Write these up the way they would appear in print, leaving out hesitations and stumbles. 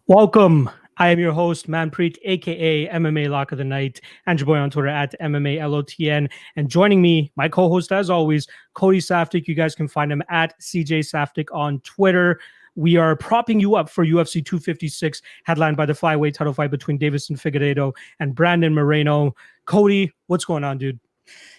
Welcome. I am your host, Manpreet, aka MMA Lock of the Night, and your boy on Twitter at MMA LOTN. And joining me, my co-host as always, Cody Saftic. You guys can find him at CJ Saftic on Twitter. We are propping you up for UFC 256, headlined by the flyweight title fight between Deiveson Figueiredo and Brandon Moreno. Cody, what's going on, dude?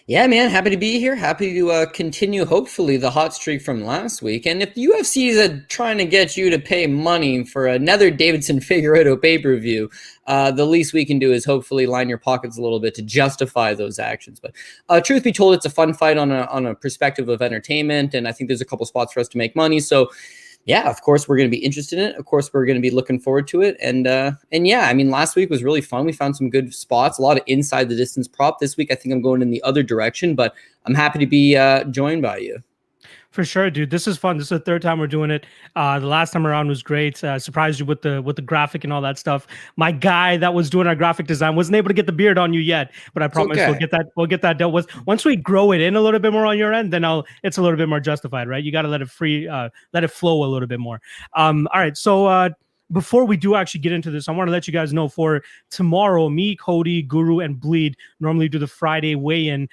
Yeah, man, happy to be here. Happy to continue, hopefully, the hot streak from last week. And if the UFC is trying to get you to pay money for another Deiveson Figueiredo pay-per-view, the least we can do is hopefully line your pockets a little bit to justify those actions. But truth be told, it's a fun fight on a perspective of entertainment, and I think there's a couple spots for us to make money. So, yeah, of course, we're going to be interested in it. Of course, we're going to be looking forward to it. And yeah, I mean, last week was really fun. We found some good spots, a lot of inside the distance prop. This week, I think I'm going in the other direction, but I'm happy to be joined by you. For sure, dude. This is fun. This is the third time we're doing it. The last time around was great. Surprised you with the graphic and all that stuff. My guy that was doing our graphic design wasn't able to get the beard on you yet, but I promise we'll get that dealt with. Once we grow it in a little bit more on your end, then it's a little bit more justified, right? You got to let it flow a little bit more. All right, so before we do actually get into this, I want to let you guys know for tomorrow, me, Cody, Guru, and Bleed normally do the Friday weigh-in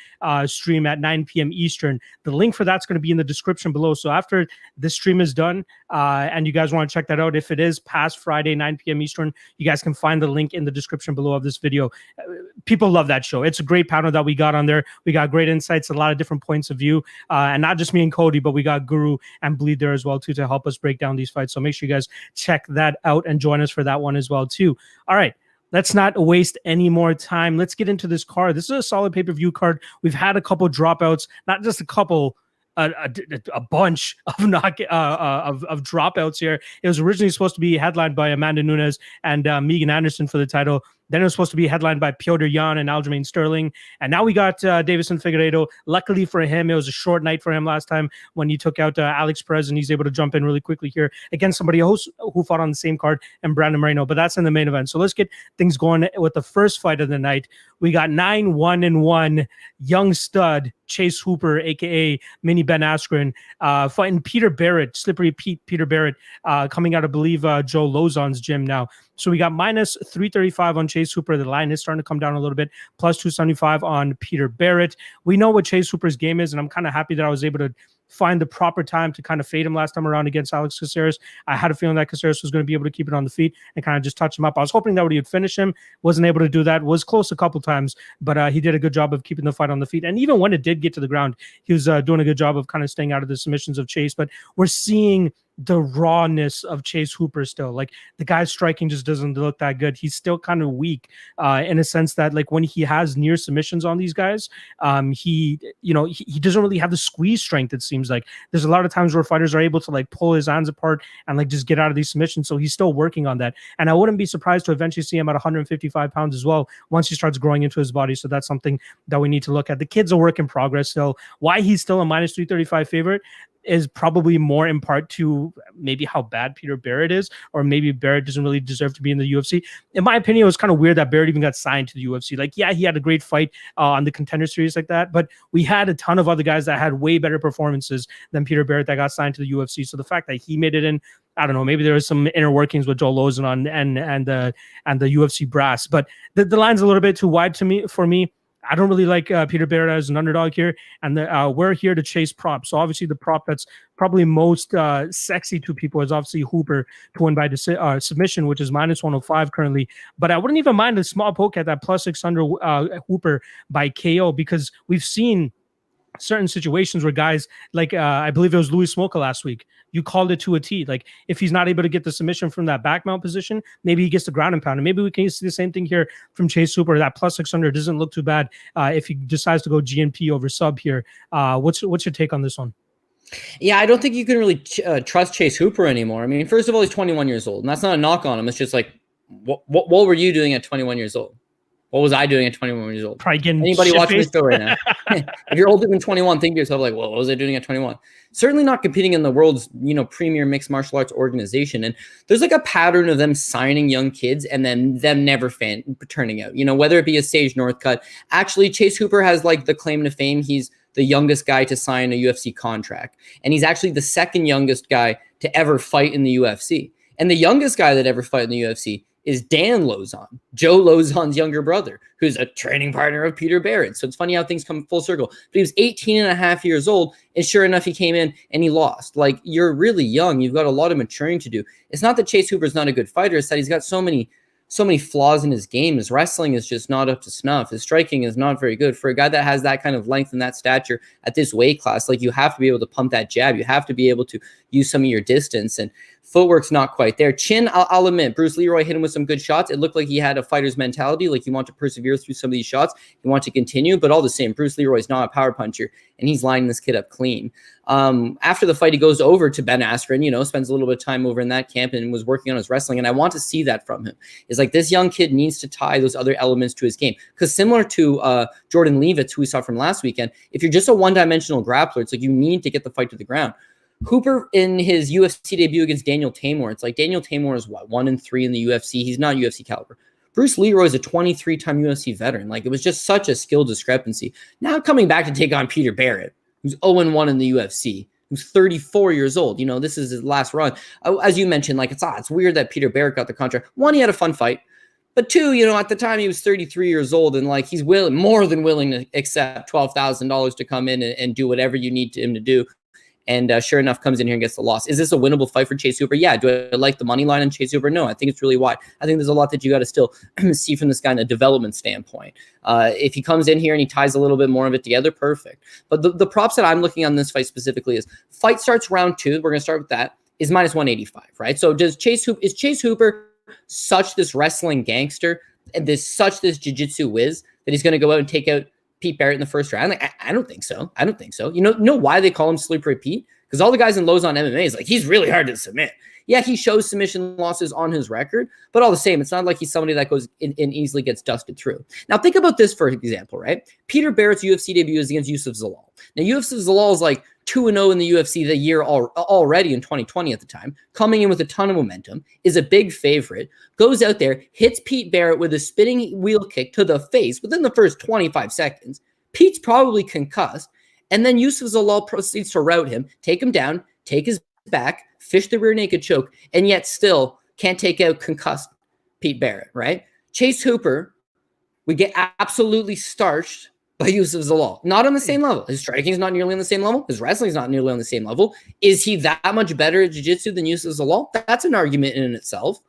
stream at 9 p.m. Eastern. The link for that's going to be in the description below. So after this stream is done and you guys want to check that out, if it is past Friday, 9 p.m. Eastern, you guys can find the link in the description below of this video. People love that show. It's a great panel that we got on there. We got great insights, a lot of different points of view, and not just me and Cody, but we got Guru and Bleed there as well too to help us break down these fights. So make sure you guys check that out and join us for that one as well too. All right, let's not waste any more time. Let's get into this card. This is a solid pay-per-view card. We've had a couple dropouts, not just a couple, a bunch of dropouts here. It was originally supposed to be headlined by Amanda Nunes and Megan Anderson for the title. Then it was supposed to be headlined by Petr Yan and Aljamain Sterling. And now we got Deiveson Figueiredo. Luckily for him, it was a short night for him last time when he took out Alex Perez, and he's able to jump in really quickly here against somebody else who fought on the same card, and Brandon Moreno. But that's in the main event. So let's get things going with the first fight of the night. We got 9-1-1 young stud Chase Hooper, a.k.a. Mini Ben Askren, fighting Peter Barrett, Slippery Peter Barrett, coming out of, I believe, Joe Lozon's gym now. So we got minus 335 on Chase Hooper. The line is starting to come down a little bit. Plus 275 on Peter Barrett. We know what Chase Hooper's game is, and I'm kind of happy that I was able to find the proper time to kind of fade him last time around against Alex Caceres. I had a feeling that Caceres was going to be able to keep it on the feet and kind of just touch him up. I was hoping that he would finish him. Wasn't able to do that. Was close a couple times, but he did a good job of keeping the fight on the feet. And even when it did get to the ground, he was doing a good job of kind of staying out of the submissions of Chase. But we're seeing the rawness of Chase Hooper still. Like, the guy's striking just doesn't look that good. He's still kind of weak in a sense that, like, when he has near submissions on these guys, he doesn't really have the squeeze strength. It seems like there's a lot of times where fighters are able to like pull his hands apart and like just get out of these submissions. So he's still working on that. And I wouldn't be surprised to eventually see him at 155 pounds as well once he starts growing into his body. So that's something that we need to look at. The kid's a work in progress. So why he's still a minus 335 favorite is probably more in part to maybe how bad Peter Barrett is, or maybe Barrett doesn't really deserve to be in the UFC. In my opinion, it was kind of weird that Barrett even got signed to the UFC. Like, yeah, he had a great fight on the Contender Series like that, but we had a ton of other guys that had way better performances than Peter Barrett that got signed to the UFC. So the fact that he made it in, I don't know, maybe there was some inner workings with Joe Lozon and the UFC brass, but the line's a little bit too wide for me. I don't really like Peter Barrett as an underdog here, and we're here to chase props. So obviously the prop that's probably most sexy to people is obviously Hooper to win by submission, which is minus 105 currently. But I wouldn't even mind a small poke at that plus 600 Hooper by KO, because we've seen certain situations where guys like I believe it was Louis Smolka last week, you called it to a T. Like, if he's not able to get the submission from that back mount position, maybe he gets the ground and pound. And maybe we can see the same thing here from Chase Hooper. That plus 600 doesn't look too bad if he decides to go GNP over sub here. What's your take on this one? Yeah, I don't think you can really trust Chase Hooper anymore. I mean, first of all, he's 21 years old, and that's not a knock on him. It's just like, what were you doing at 21 years old? What was I doing at 21 years old? Probably getting anybody watching this show right now? If you're older than 21, think to yourself, like, well, what was I doing at 21? Certainly not competing in the world's, premier mixed martial arts organization. And there's like a pattern of them signing young kids and then them never turning out, whether it be a Sage Northcutt. Actually, Chase Hooper has like the claim to fame. He's the youngest guy to sign a UFC contract. And he's actually the second youngest guy to ever fight in the UFC. And the youngest guy that ever fought in the UFC is Dan Lauzon, Joe Lauzon's younger brother, who's a training partner of Peter Barrett. So it's funny how things come full circle. But he was 18 and a half years old, and sure enough, he came in and he lost. Like, you're really young. You've got a lot of maturing to do. It's not that Chase Hooper's not a good fighter. It's that he's got so many flaws in his game. His wrestling is just not up to snuff. His striking is not very good. For a guy that has that kind of length and that stature at this weight class, like, you have to be able to pump that jab. You have to be able to use some of your distance, and footwork's not quite there. Chin, I'll admit, Bruce Leroy hit him with some good shots. It looked like he had a fighter's mentality, like you want to persevere through some of these shots. You want to continue, but all the same, Bruce Leroy's not a power puncher, and he's lining this kid up clean. After the fight, he goes over to Ben Askren, spends a little bit of time over in that camp and was working on his wrestling, and I want to see that from him. It's like, this young kid needs to tie those other elements to his game, because similar to Jordan Leavitt, who we saw from last weekend, if you're just a one-dimensional grappler, it's like you need to get the fight to the ground. Hooper, in his UFC debut against Daniel Tamor, it's like Daniel Tamor is 1-3 in the UFC. He's not UFC caliber. Bruce Leroy is a 23-time UFC veteran. Like, it was just such a skill discrepancy. Now coming back to take on Peter Barrett, who's 0-1 in the UFC, who's 34 years old. This is his last run. As you mentioned, like, it's weird that Peter Barrett got the contract. One, he had a fun fight. But two, at the time he was 33 years old, and like, he's more than willing to accept $12,000 to come in and do whatever you need him to do. And sure enough, comes in here and gets the loss. Is this a winnable fight for Chase Hooper? Yeah. Do I like the money line on Chase Hooper? No, I think it's really wide. I think there's a lot that you got to still see from this guy in a development standpoint. If he comes in here and he ties a little bit more of it together, perfect. But the props that I'm looking on this fight specifically is fight starts round 2. We're going to start with that. Is minus 185, right? So is Chase Hooper such this wrestling gangster and such this jiu-jitsu whiz that he's going to go out and take out Pete Barrett in the first round? Like, I don't think so. I don't think so. You know why they call him Slippery Pete? Because all the guys in Lauzon MMA is like, he's really hard to submit. Yeah, he shows submission losses on his record, but all the same, it's not like he's somebody that goes in and easily gets dusted through. Now, think about this, for example, right? Peter Barrett's UFC debut is against Youssef Zalal. Now, Youssef Zalal is like 2-0 in the UFC the year already in 2020 at the time, coming in with a ton of momentum, is a big favorite, goes out there, hits Pete Barrett with a spinning wheel kick to the face within the first 25 seconds. Pete's probably concussed, and then Youssef Zalal proceeds to rout him, take him down, take his back, fish the rear naked choke, and yet still can't take out concussed Pete Barrett, right? Chase Hooper would get absolutely starched by Youssef Zalal. Not on the same level. His striking is not nearly on the same level. His wrestling is not nearly on the same level. Is he that much better at jiu-jitsu than Youssef Zalal? That's an argument in itself.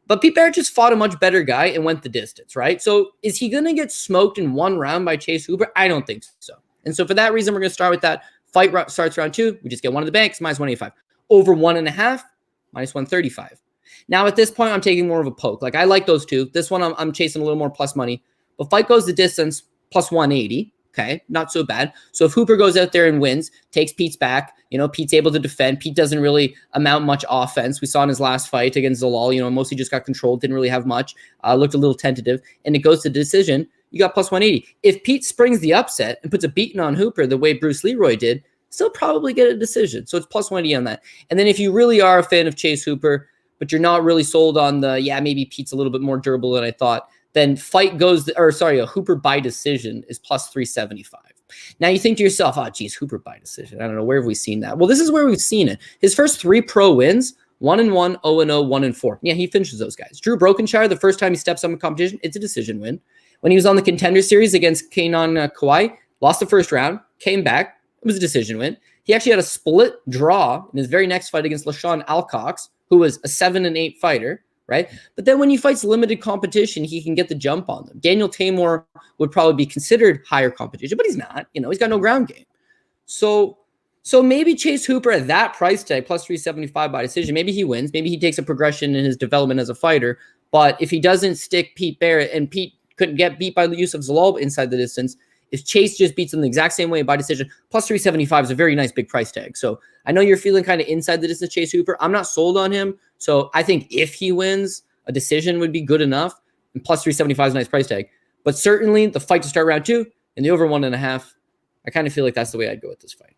But Pete Barrett just fought a much better guy and went the distance, right? So is he going to get smoked in one round by Chase Hooper? I don't think so. And so for that reason, we're going to start with that. Fight starts round 2. We just get one of the banks, minus 185. Over 1.5, minus 135. Now, at this point, I'm taking more of a poke. Like, I like those two. This one, I'm chasing a little more plus money. But fight goes the distance, plus 180. Okay, not so bad. So if Hooper goes out there and wins, takes Pete's back, Pete's able to defend. Pete doesn't really amount much offense. We saw in his last fight against Zalal, mostly just got controlled, didn't really have much, looked a little tentative, and it goes to decision. You got plus 180. If Pete springs the upset and puts a beating on Hooper the way Bruce Leroy did, still probably get a decision. So it's plus 180 on that. And then if you really are a fan of Chase Hooper, but you're not really sold on maybe Pete's a little bit more durable than I thought, then a Hooper by decision is plus 375. Now you think to yourself, Hooper by decision. I don't know, where have we seen that? Well, this is where we've seen it. His first 3 pro wins, 1-1, 0-0, 1-4. Yeah, he finishes those guys. Drew Brokenshire, the first time he steps up in competition, it's a decision win. When he was on the Contender Series against Kainan Kawai, lost the first round, came back, it was a decision win. He actually had a split draw in his very next fight against LaShawn Alcox, who was a 7-8 fighter, right? But then when he fights limited competition, he can get the jump on them. Daniel Tamor would probably be considered higher competition, but he's not. He's got no ground game. So maybe Chase Hooper at that price tag, plus 375 by decision, maybe he wins. Maybe he takes a progression in his development as a fighter. But if he doesn't stick Pete Barrett, and Pete couldn't get beat by the use of Zalal inside the distance, if Chase just beats him the exact same way by decision, plus 375 is a very nice big price tag. So I know you're feeling kind of inside the distance Chase Hooper. I'm not sold on him. So I think if he wins, a decision would be good enough. And plus 375 is a nice price tag. But certainly the fight to start round 2 and the over 1.5, I kind of feel like that's the way I'd go with this fight.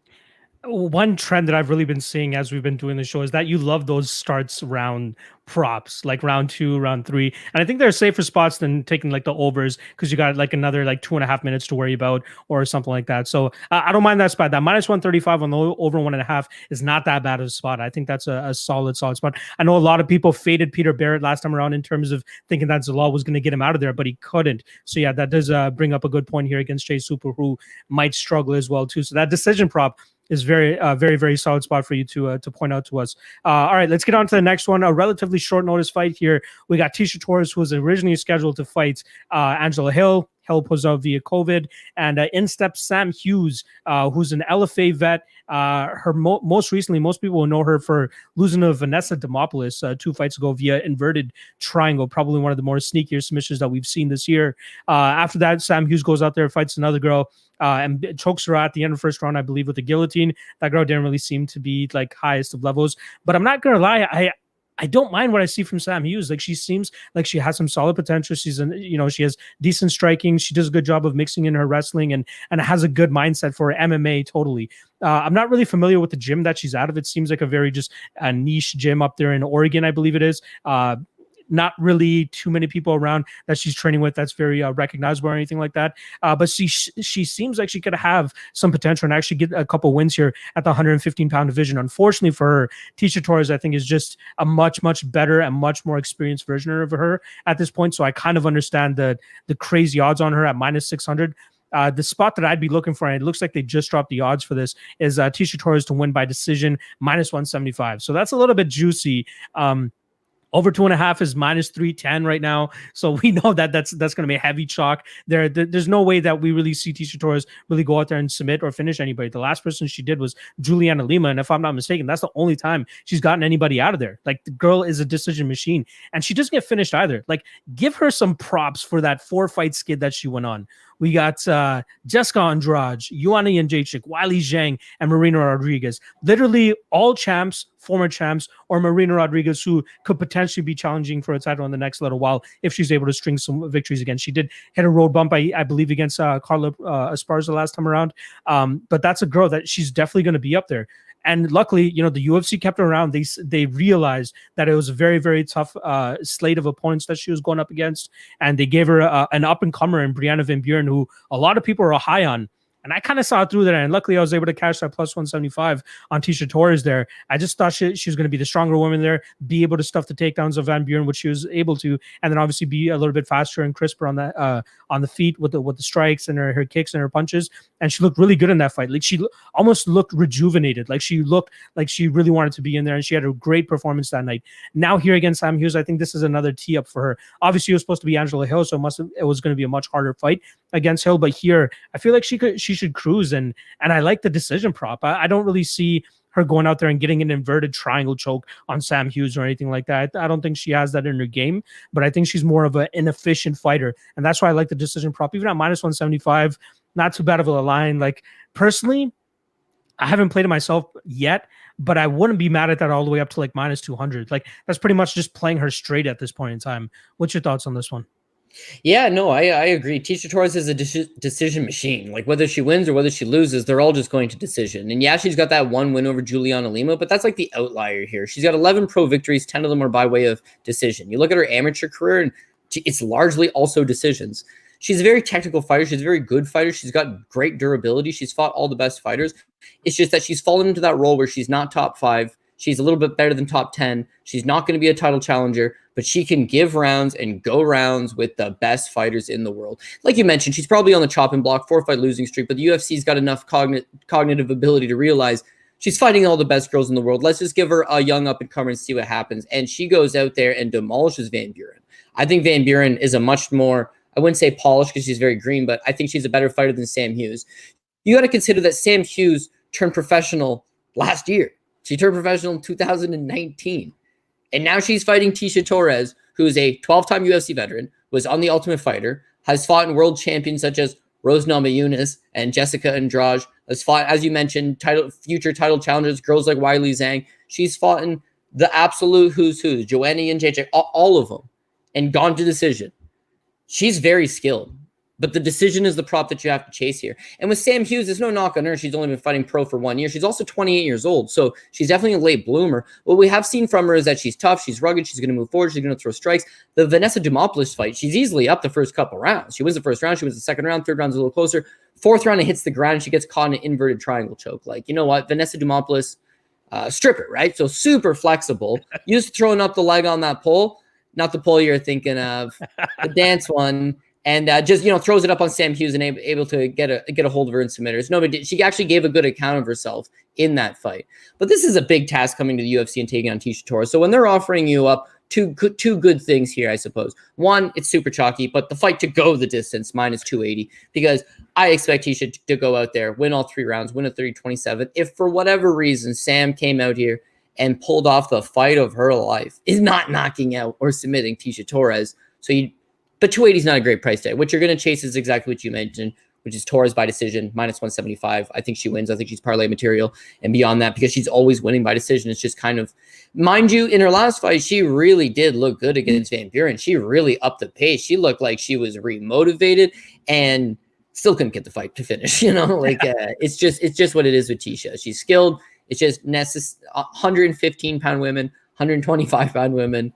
One trend that I've really been seeing as we've been doing the show is that you love those starts round props, like round 2, round 3. And I think there are safer spots than taking like the overs because you got like another like 2.5 minutes to worry about or something like that. So I don't mind that spot. That minus 135 on the over 1.5 is not that bad of a spot. I think that's a solid spot. I know a lot of people faded Peter Barrett last time around in terms of thinking that Zalal was going to get him out of there, but he couldn't. So yeah, that does bring up a good point here against Jay Super, who might struggle as well too. So that decision prop is very solid spot for you to point out to us. All right, let's get on to the next one. A relatively short notice fight here. We got Tasha Taurus, who was originally scheduled to fight Angela Hill. Hill was out via COVID, and in steps Sam Hughes, who's an LFA vet. Most recently, most people will know her for losing to Vanessa Demopoulos 2 fights ago via inverted triangle, probably one of the more sneakier submissions that we've seen this year. After that, Sam Hughes goes out there, fights another girl, and chokes her at the end of the first round, I believe, with a guillotine. That girl didn't really seem to be like highest of levels, but I'm not gonna lie, I don't mind what I see from Sam Hughes. Like, she seems like she has some solid potential. She has decent striking. She does a good job of mixing in her wrestling and has a good mindset for MMA. Totally. I'm not really familiar with the gym that she's out of. It seems like a very just a niche gym up there in Oregon, I believe it is. Not really too many people around that she's training with that's very recognizable or anything like that. But she seems like she could have some potential and actually get a couple wins here at the 115-pound division. Unfortunately for her, Tasha Taurus, I think, is just a much better and much more experienced version of her at this point. So I kind of understand the crazy odds on her at minus 600. The spot that I'd be looking for, and it looks like they just dropped the odds for this, is Tasha Taurus to win by decision, minus 175. So that's a little bit juicy. Over 2.5 is minus 310 right now. So we know that that's going to be a heavy chalk. There's no way that we really see Tasha Taurus really go out there and submit or finish anybody. The last person she did was Juliana Lima. And if I'm not mistaken, that's the only time she's gotten anybody out of there. Like, the girl is a decision machine, and she doesn't get finished either. Like, give her some props for that 4-fight skid that she went on. We got Jessica Andrade, Joanna Jędrzejczyk, Wiley Zhang, and Marina Rodriguez. Literally all champs, former champs, or Marina Rodriguez, who could potentially be challenging for a title in the next little while if she's able to string some victories again. She did hit a road bump, I believe, against Carla Esparza last time around. But that's a girl that she's definitely going to be up there. And luckily, the UFC kept her around. They realized that it was a very tough slate of opponents that she was going up against, and they gave her an up-and-comer in Brianna Van Buren, who a lot of people are high on. And I kind of saw it through there, and luckily I was able to catch that plus 175 on Tasha Taurus there. I just thought she was going to be the stronger woman there, be able to stuff the takedowns of Van Buren, which she was able to, and then obviously be a little bit faster and crisper on the feet with the strikes and her kicks and her punches. And she looked really good in that fight. Like, she almost looked rejuvenated. Like, she looked like she really wanted to be in there, and she had a great performance that night. Now here against Sam Hughes, I think this is another tee up for her. Obviously, it was supposed to be Angela Hill, so it was going to be a much harder fight against Hill. But here, I feel like she should cruise, and I like the decision prop. I don't really see her going out there and getting an inverted triangle choke on Sam Hughes or anything like that. I don't think she has that in her game, but I think she's more of an inefficient fighter, and that's why I like the decision prop. Even at minus 175, not too bad of a line. Like, personally, I haven't played it myself yet, but I wouldn't be mad at that all the way up to like minus 200. Like, that's pretty much just playing her straight at this point in time. What's your thoughts on this one? Yeah, no, I agree. Tasha Taurus is a decision machine. Like, whether she wins or whether she loses, they're all just going to decision. And yeah, she's got that one win over Juliana Lima, but that's like the outlier here. She's got 11 pro victories, 10 of them are by way of decision. You look at her amateur career, and it's largely also decisions. She's a very technical fighter. She's a very good fighter. She's got great durability. She's fought all the best fighters. It's just that she's fallen into that role where she's not top 5. She's a little bit better than top 10. She's not going to be a title challenger, but she can give rounds and go rounds with the best fighters in the world. Like you mentioned, she's probably on the chopping block, 4-fight losing streak, but the UFC's got enough cognitive ability to realize she's fighting all the best girls in the world. Let's just give her a young up-and-comer and see what happens. And she goes out there and demolishes Van Buren. I think Van Buren is a much more, I wouldn't say polished because she's very green, but I think she's a better fighter than Sam Hughes. You got to consider that Sam Hughes turned professional last year. She turned professional in 2019. And now she's fighting Tasha Taurus, who is a 12-time UFC veteran, was on The Ultimate Fighter, has fought in world champions such as Rose Namajunas and Jessica Andrade, has fought, as you mentioned, future title challengers, girls like Wiley Zhang. She's fought in the absolute who's who, Joanna Jędrzejczyk, all of them, and gone to decision. She's very skilled. But the decision is the prop that you have to chase here. And with Sam Hughes, there's no knock on her. She's only been fighting pro for 1 year. She's also 28 years old, so she's definitely a late bloomer. What we have seen from her is that she's tough, she's rugged, she's going to move forward, she's going to throw strikes. The Vanessa Demopoulos fight, she's easily up the first couple rounds. She wins the first round, she wins the second round, third round's a little closer. Fourth round, it hits the ground, and she gets caught in an inverted triangle choke. Like, you know what? Vanessa Demopoulos, stripper, right? So super flexible. Used to throwing up the leg on that pole, not the pole you're thinking of, the dance one. And just, throws it up on Sam Hughes and able to get a hold of her and submit her. Nobody did. She actually gave a good account of herself in that fight. But this is a big task coming to the UFC and taking on Tasha Taurus. So when they're offering you up two good things here, I suppose. One, it's super chalky, but the fight to go the distance, minus 280, because I expect Tasha to go out there, win all 3 rounds, win a 30-27. If for whatever reason Sam came out here and pulled off the fight of her life, is not knocking out or submitting Tasha Taurus, but 280 is not a great price tag. What you're going to chase is exactly what you mentioned, which is Taurus by decision, minus 175. I think she wins. I think she's parlay material. And beyond that, because she's always winning by decision, it's just kind of, mind you, in her last fight, she really did look good against Van Buren. She really upped the pace. She looked like she was remotivated and still couldn't get the fight to finish. It's just what it is with Tasha. She's skilled. It's just 115-pound women, 125-pound women.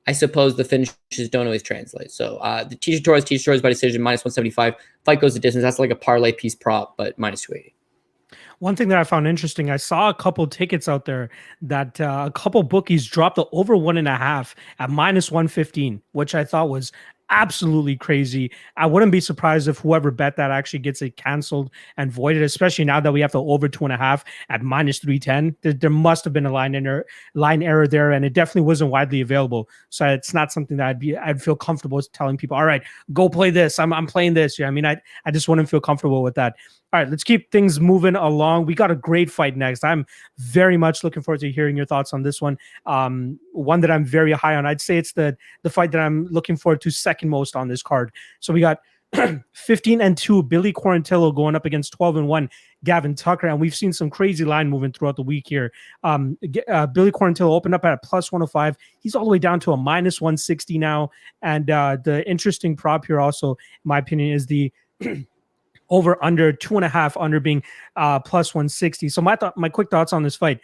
I suppose the finishes don't always translate. So the Tasha Taurus by decision, minus 175. Fight goes the distance. That's like a parlay piece prop, but minus 280. One thing that I found interesting, I saw a couple tickets out there that a couple bookies dropped the over 1.5 at minus 115, which I thought was absolutely crazy. I wouldn't be surprised if whoever bet that actually gets it canceled and voided, especially now that we have the over 2.5 at minus 310. There must have been a line error there, and it definitely wasn't widely available. So it's not something that I'd feel comfortable telling people, all right, go play this. I'm playing this. Yeah, I mean, I just wouldn't feel comfortable with that. All right, let's keep things moving along. We got a great fight next. I'm very much looking forward to hearing your thoughts on this one. One that I'm very high on. I'd say it's the fight that I'm looking forward to second most on this card. So we got 15-2 Billy Quarantillo going up against 12-1 Gavin Tucker, and we've seen some crazy line moving throughout the week here. Billy Quarantillo opened up at a plus 105. He's all the way down to a minus 160 now. And the interesting prop here also, in my opinion, is the over under 2.5 under being plus 160. So my quick thoughts on this fight.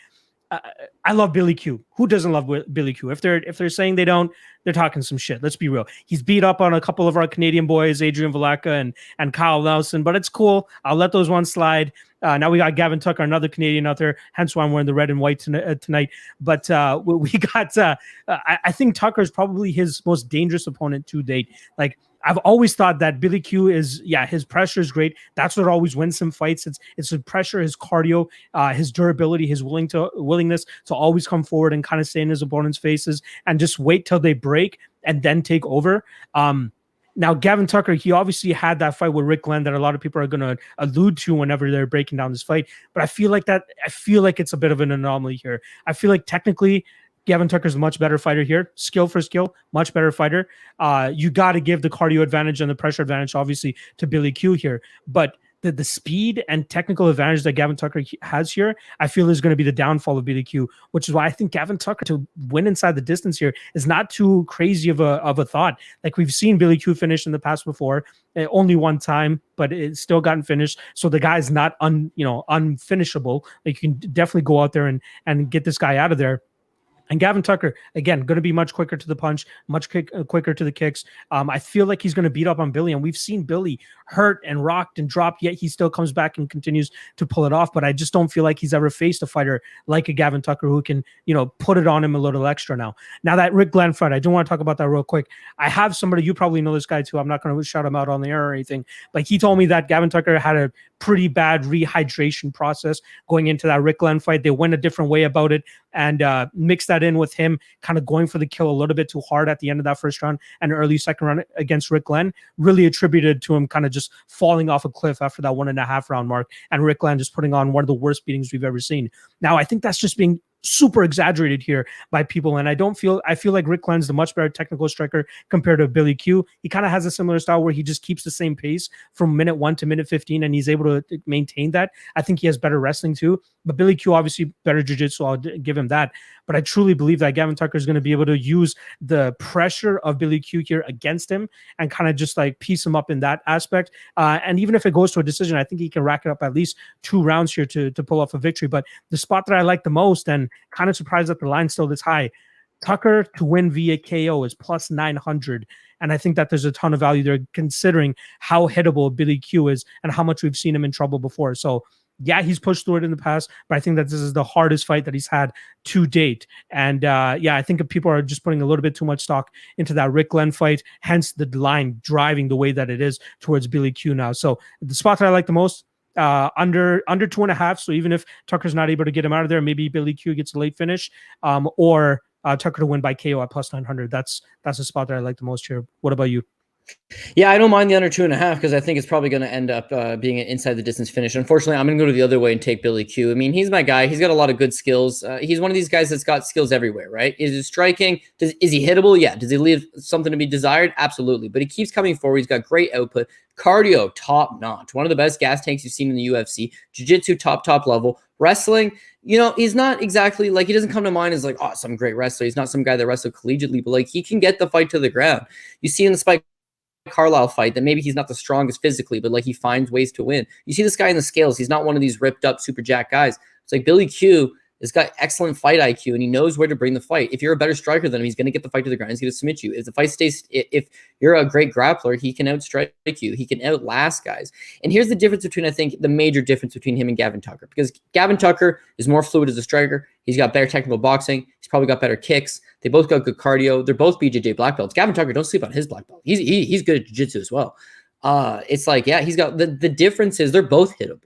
I love Billy Q. Who doesn't love Billy Q? If they're saying they don't, they're talking some shit. Let's be real. He's beat up on a couple of our Canadian boys, Adrian Valaka and Kyle Nelson, but it's cool. I'll let those ones slide. Now we got Gavin Tucker, another Canadian out there. Hence why I'm wearing the red and white tonight. But we got. I think Tucker is probably his most dangerous opponent to date. Like, I've always thought that Billy Q is, his pressure is great. That's what always wins some fights. It's his pressure, his cardio, his durability, his willingness to always come forward and kind of stay in his opponent's faces and just wait till they break and then take over. Now, Gavin Tucker, he obviously had that fight with Rick Glenn that a lot of people are going to allude to whenever they're breaking down this fight. But I feel like it's a bit of an anomaly here. I feel like technically Gavin Tucker's a much better fighter here. Skill for skill, much better fighter. You got to give the cardio advantage and the pressure advantage, obviously, to Billy Q here. But the speed and technical advantage that Gavin Tucker has here, I feel is going to be the downfall of Billy Q, which is why I think Gavin Tucker to win inside the distance here is not too crazy of a thought. Like, we've seen Billy Q finish in the past before, only one time, but it still gotten finished. So the guy's not unfinishable. Like, you can definitely go out there and get this guy out of there. And Gavin Tucker, again, going to be much quicker to the punch, much quicker to the kicks. I feel like he's going to beat up on Billy, and we've seen Billy hurt and rocked and dropped, yet he still comes back and continues to pull it off. But I just don't feel like he's ever faced a fighter like a Gavin Tucker who can, put it on him a little extra now. Now, that Rick Glenn fight, I do want to talk about that real quick. I have somebody, you probably know this guy too. I'm not going to shout him out on the air or anything, but he told me that Gavin Tucker had a pretty bad rehydration process going into that Rick Glenn fight. They went a different way about it and mixed that in with him kind of going for the kill a little bit too hard at the end of that first round and early second round against Rick Glenn, really attributed to him kind of just falling off a cliff after that 1.5 round mark, and Rick Glenn just putting on one of the worst beatings we've ever seen. Now, I think that's just being super exaggerated here by people, and I feel like Rick Glenn's the much better technical striker compared to Billy Q. He kind of has a similar style where he just keeps the same pace from minute 1 to minute 15, and he's able to maintain that. I think he has better wrestling too. But Billy Q, obviously better jiu-jitsu, I'll give him that. But I truly believe that Gavin Tucker is going to be able to use the pressure of Billy Q here against him and kind of just like piece him up in that aspect. And even if it goes to a decision, I think he can rack it up at least 2 rounds here to pull off a victory. But the spot that I like the most, and kind of surprised that the line's still this high, Tucker to win via KO is plus 900. And I think that there's a ton of value there considering how hittable Billy Q is and how much we've seen him in trouble before. So yeah, he's pushed through it in the past, but I think that this is the hardest fight that he's had to date. And yeah, I think people are just putting a little bit too much stock into that Rick Glenn fight, hence the line driving the way that it is towards Billy Q now. So the spot that I like the most, under 2.5. So even if Tucker's not able to get him out of there, maybe Billy Q gets a late finish, or Tucker to win by KO at plus 900. That's the spot that I like the most here. What about you? Yeah, I don't mind the under 2.5 because I think it's probably going to end up being an inside the distance finish. Unfortunately, I'm going to go to the other way and take Billy Q. I mean, he's my guy. He's got a lot of good skills. He's one of these guys that's got skills everywhere, right? Is it striking? Is he hittable? Yeah. Does he leave something to be desired? Absolutely. But he keeps coming forward. He's got great output. Cardio, top notch. One of the best gas tanks you've seen in the UFC. Jiu-jitsu, top level. Wrestling, you know, he's not exactly like, he doesn't come to mind as like, oh, some great wrestler. He's not some guy that wrestled collegiately, but like he can get the fight to the ground. You see in the Spike Carlisle fight that maybe he's not the strongest physically, but like he finds ways to win. You see this guy in the scales. He's not one of these ripped up super jack guys. It's like Billy Q has got excellent fight IQ and he knows where to bring the fight. If you're a better striker than him, he's going to get the fight to the ground. He's going to submit you. If the fight stays, if you're a great grappler, he can outstrike you. He can outlast guys. And here's the difference between, I think, the major difference between him and Gavin Tucker, because Gavin Tucker is more fluid as a striker. He's got better technical boxing. He's probably got better kicks. They both got good cardio. They're both BJJ black belts. Gavin Tucker, don't sleep on his black belt. He's good at jiu-jitsu as well. It's like, yeah, he's got the difference is they're both hittable.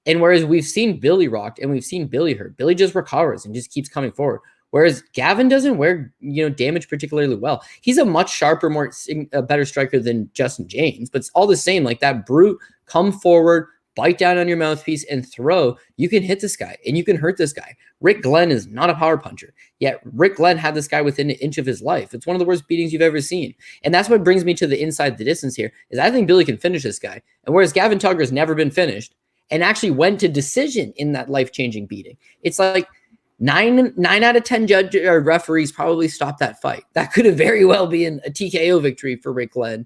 And whereas we've seen Billy rocked and we've seen Billy hurt, Billy just recovers and just keeps coming forward. Whereas Gavin doesn't wear, damage particularly well. He's a much sharper, a better striker than Justin James, but it's all the same. Like that brute, come forward, bite down on your mouthpiece and throw. You can hit this guy and you can hurt this guy. Rick Glenn is not a power puncher, yet Rick Glenn had this guy within an inch of his life. It's one of the worst beatings you've ever seen. And that's what brings me to the inside the distance here, is I think Billy can finish this guy. And whereas Gavin Tucker has never been finished, and actually went to decision in that life-changing beating. It's like 9 out of 10 judge or referees probably stopped that fight. That could have very well been a TKO victory for Rick Glenn.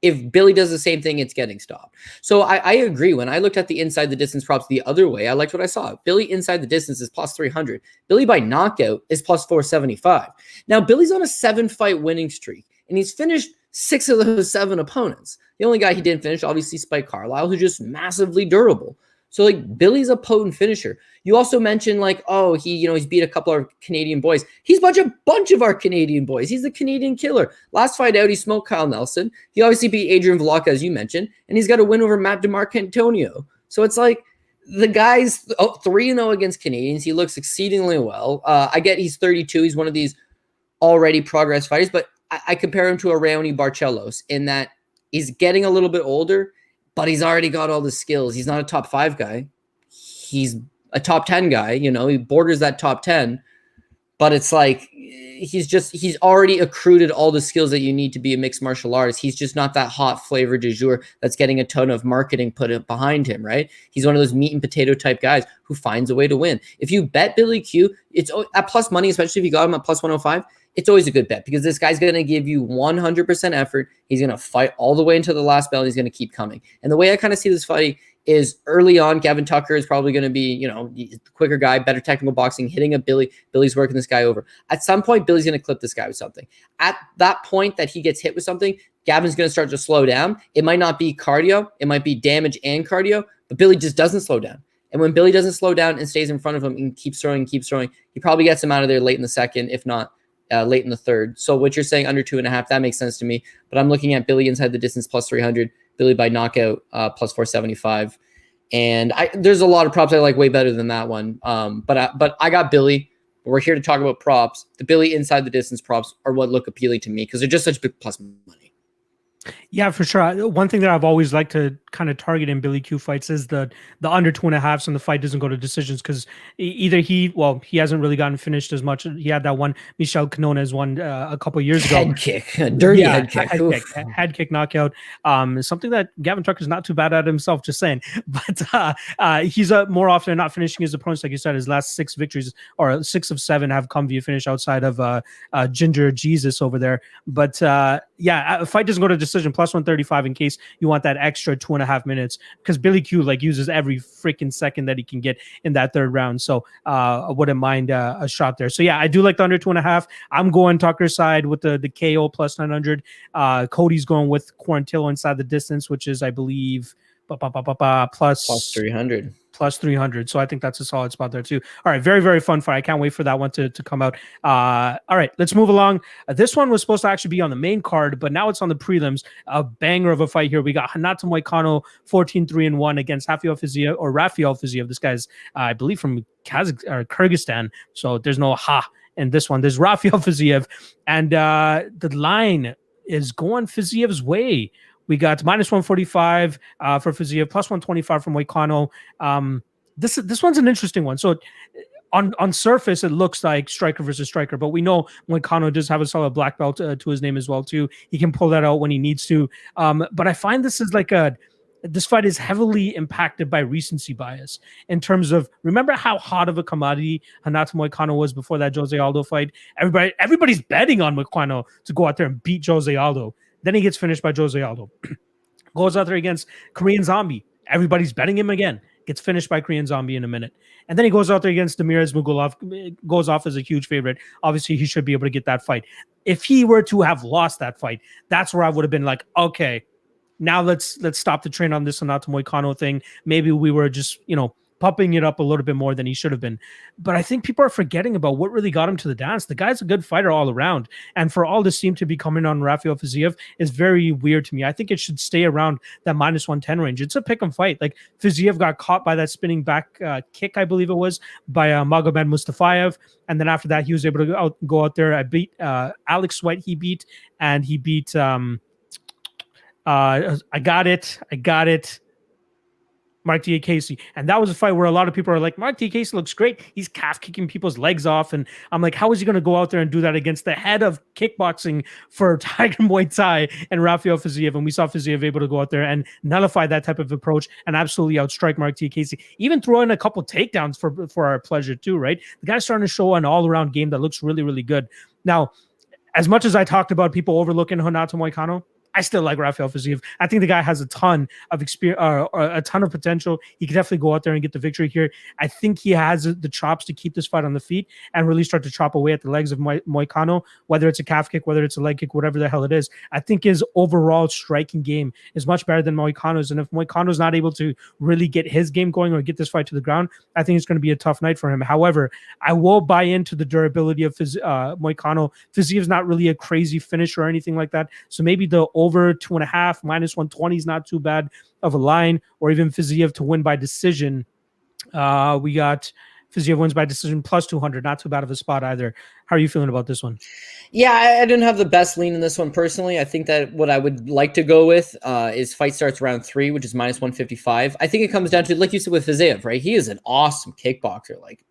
If Billy does the same thing, it's getting stopped. So I agree. When I looked at the inside the distance props the other way, I liked what I saw. Billy inside the distance is plus 300. Billy by knockout is plus 475. Now, Billy's on a 7-fight winning streak, and he's finished 6 of those 7 opponents. The only guy he didn't finish, obviously, Spike Carlisle, who's just massively durable. So, like, Billy's a potent finisher. You also mentioned, like, oh, he's beat a couple of Canadian boys. He's a bunch of our Canadian boys. He's the Canadian killer. Last fight out, he smoked Kyle Nelson. He obviously beat Adrian Vlaka, as you mentioned, and he's got a win over Matt DeMarcantonio. So it's like the guy's 3-0 against Canadians. He looks exceedingly well. I get he's 32. He's one of these already progress fighters, but I compare him to a Raoni Barcelos in that he's getting a little bit older, but he's already got all the skills. He's not a top 5 guy. He's a top 10 guy. He borders that top 10, but it's like he's already accrued all the skills that you need to be a mixed martial artist. He's just not that hot flavor du jour that's getting a ton of marketing put behind him, right? He's one of those meat and potato type guys who finds a way to win. If you bet Billy Q, it's at plus money, especially if you got him at plus 105, it's always a good bet because this guy's going to give you 100% effort. He's going to fight all the way into the last bell. And he's going to keep coming. And the way I kind of see this fight is early on, Gavin Tucker is probably going to be, the quicker guy, better technical boxing, hitting a Billy. Billy's working this guy over. At some point, Billy's going to clip this guy with something. At that point that he gets hit with something, Gavin's going to start to slow down. It might not be cardio. It might be damage and cardio, but Billy just doesn't slow down. And when Billy doesn't slow down and stays in front of him and keeps throwing, he probably gets him out of there late in the second, if not late in the third. So what you're saying under 2.5, that makes sense to me. But I'm looking at Billy inside the distance plus 300, Billy by knockout plus 475. And there's a lot of props I like way better than that one. But I got Billy. We're here to talk about props. The Billy inside the distance props are what look appealing to me because they're just such big plus money. Yeah, for sure. One thing that I've always liked to kind of target in Billy Q fights is the under 2.5s, and the fight doesn't go to decisions, because either he hasn't really gotten finished as much. He had that one Michel Canones one a couple years ago. Head kick, dirty head kick. Head kick knockout. Something that Gavin Tucker's not too bad at himself, just saying. But he's more often than not finishing his opponents, like you said. His last 6 victories, or 6 of 7, have come via finish, outside of Ginger Jesus over there. But yeah, a fight doesn't go to decision, plus 135 in case you want that extra 2.5 minutes, because Billy Q uses every freaking second that he can get in that third round. So I wouldn't mind a shot there. So yeah, I do like the under 2.5. I'm going Tucker's side with the KO plus 900. Cody's going with Quarantillo inside the distance, which is, I believe, plus 300. Plus 300. So I think that's a solid spot there too. All right. Very, very fun fight. I can't wait for that one to come out. All right. Let's move along. This one was supposed to actually be on the main card, but now it's on the prelims. A banger of a fight here. We got Renato Moicano 14-3-1 against Rafael Fiziev. This guy's, I believe, from Kyrgyzstan. So there's no ha in this one. There's Rafael Fiziev. And the line is going Fiziev's way. We got minus 145 for Fiziev, plus 125 from Moicano. This one's an interesting one. So on surface, it looks like striker versus striker, but we know Moicano does have a solid black belt to his name as well too. He can pull that out when he needs to. But I find this fight is heavily impacted by recency bias, in terms of, remember how hot of a commodity Renato Moicano was before that Jose Aldo fight? Everybody's betting on Moicano to go out there and beat Jose Aldo. Then he gets finished by Jose Aldo. Goes out there against Korean Zombie. Everybody's betting him again. Gets finished by Korean Zombie in a minute. And then he goes out there against Demirez Mugulov. Goes off as a huge favorite. Obviously, he should be able to get that fight. If he were to have lost that fight, that's where I would have been like, okay, now let's stop the train on this Renato Moicano thing. Maybe we were just, pumping it up a little bit more than he should have been. But I think people are forgetting about what really got him to the dance. The guy's a good fighter all around. And for all this seem to be coming on Rafael Fiziev is very weird to me. I think it should stay around that minus 110 range. It's a pick 'em fight. Like, Fiziev got caught by that spinning back kick, I believe it was, by Magomed Mustafayev. And then after that, he was able to go out there. I beat Alex Sweat, and he beat I got it. Mark D. Casey. And that was a fight where a lot of people are like, Mark D. Casey looks great. He's calf kicking people's legs off. And I'm like, how is he going to go out there and do that against the head of kickboxing for Tiger Muay Thai and Rafael Fiziev? And we saw Fiziev able to go out there and nullify that type of approach and absolutely outstrike Mark T. Casey. Even throw in a couple takedowns for our pleasure too, right? The guy's starting to show an all-around game that looks really, really good. Now, as much as I talked about people overlooking Renato Moicano, I still like Rafael Fiziev. I think the guy has a ton of experience, a ton of potential. He could definitely go out there and get the victory here. I think he has the chops to keep this fight on the feet and really start to chop away at the legs of Moicano, whether it's a calf kick, whether it's a leg kick, whatever the hell it is. I think his overall striking game is much better than Moicano's. And if Moicano's not able to really get his game going or get this fight to the ground, I think it's going to be a tough night for him. However, I will buy into the durability of Moicano. Fiziev's not really a crazy finisher or anything like that. So maybe the over 2.5 minus 120 is not too bad of a line, or even Fiziev to win by decision. We got Fiziev wins by decision plus 200. Not too bad of a spot either. How are you feeling about this one? Yeah, I didn't have the best lean in this one personally. I think that what I would like to go with is fight starts round 3, which is minus 155. I think it comes down to, like you said with Fiziev, right? He is an awesome kickboxer. Like,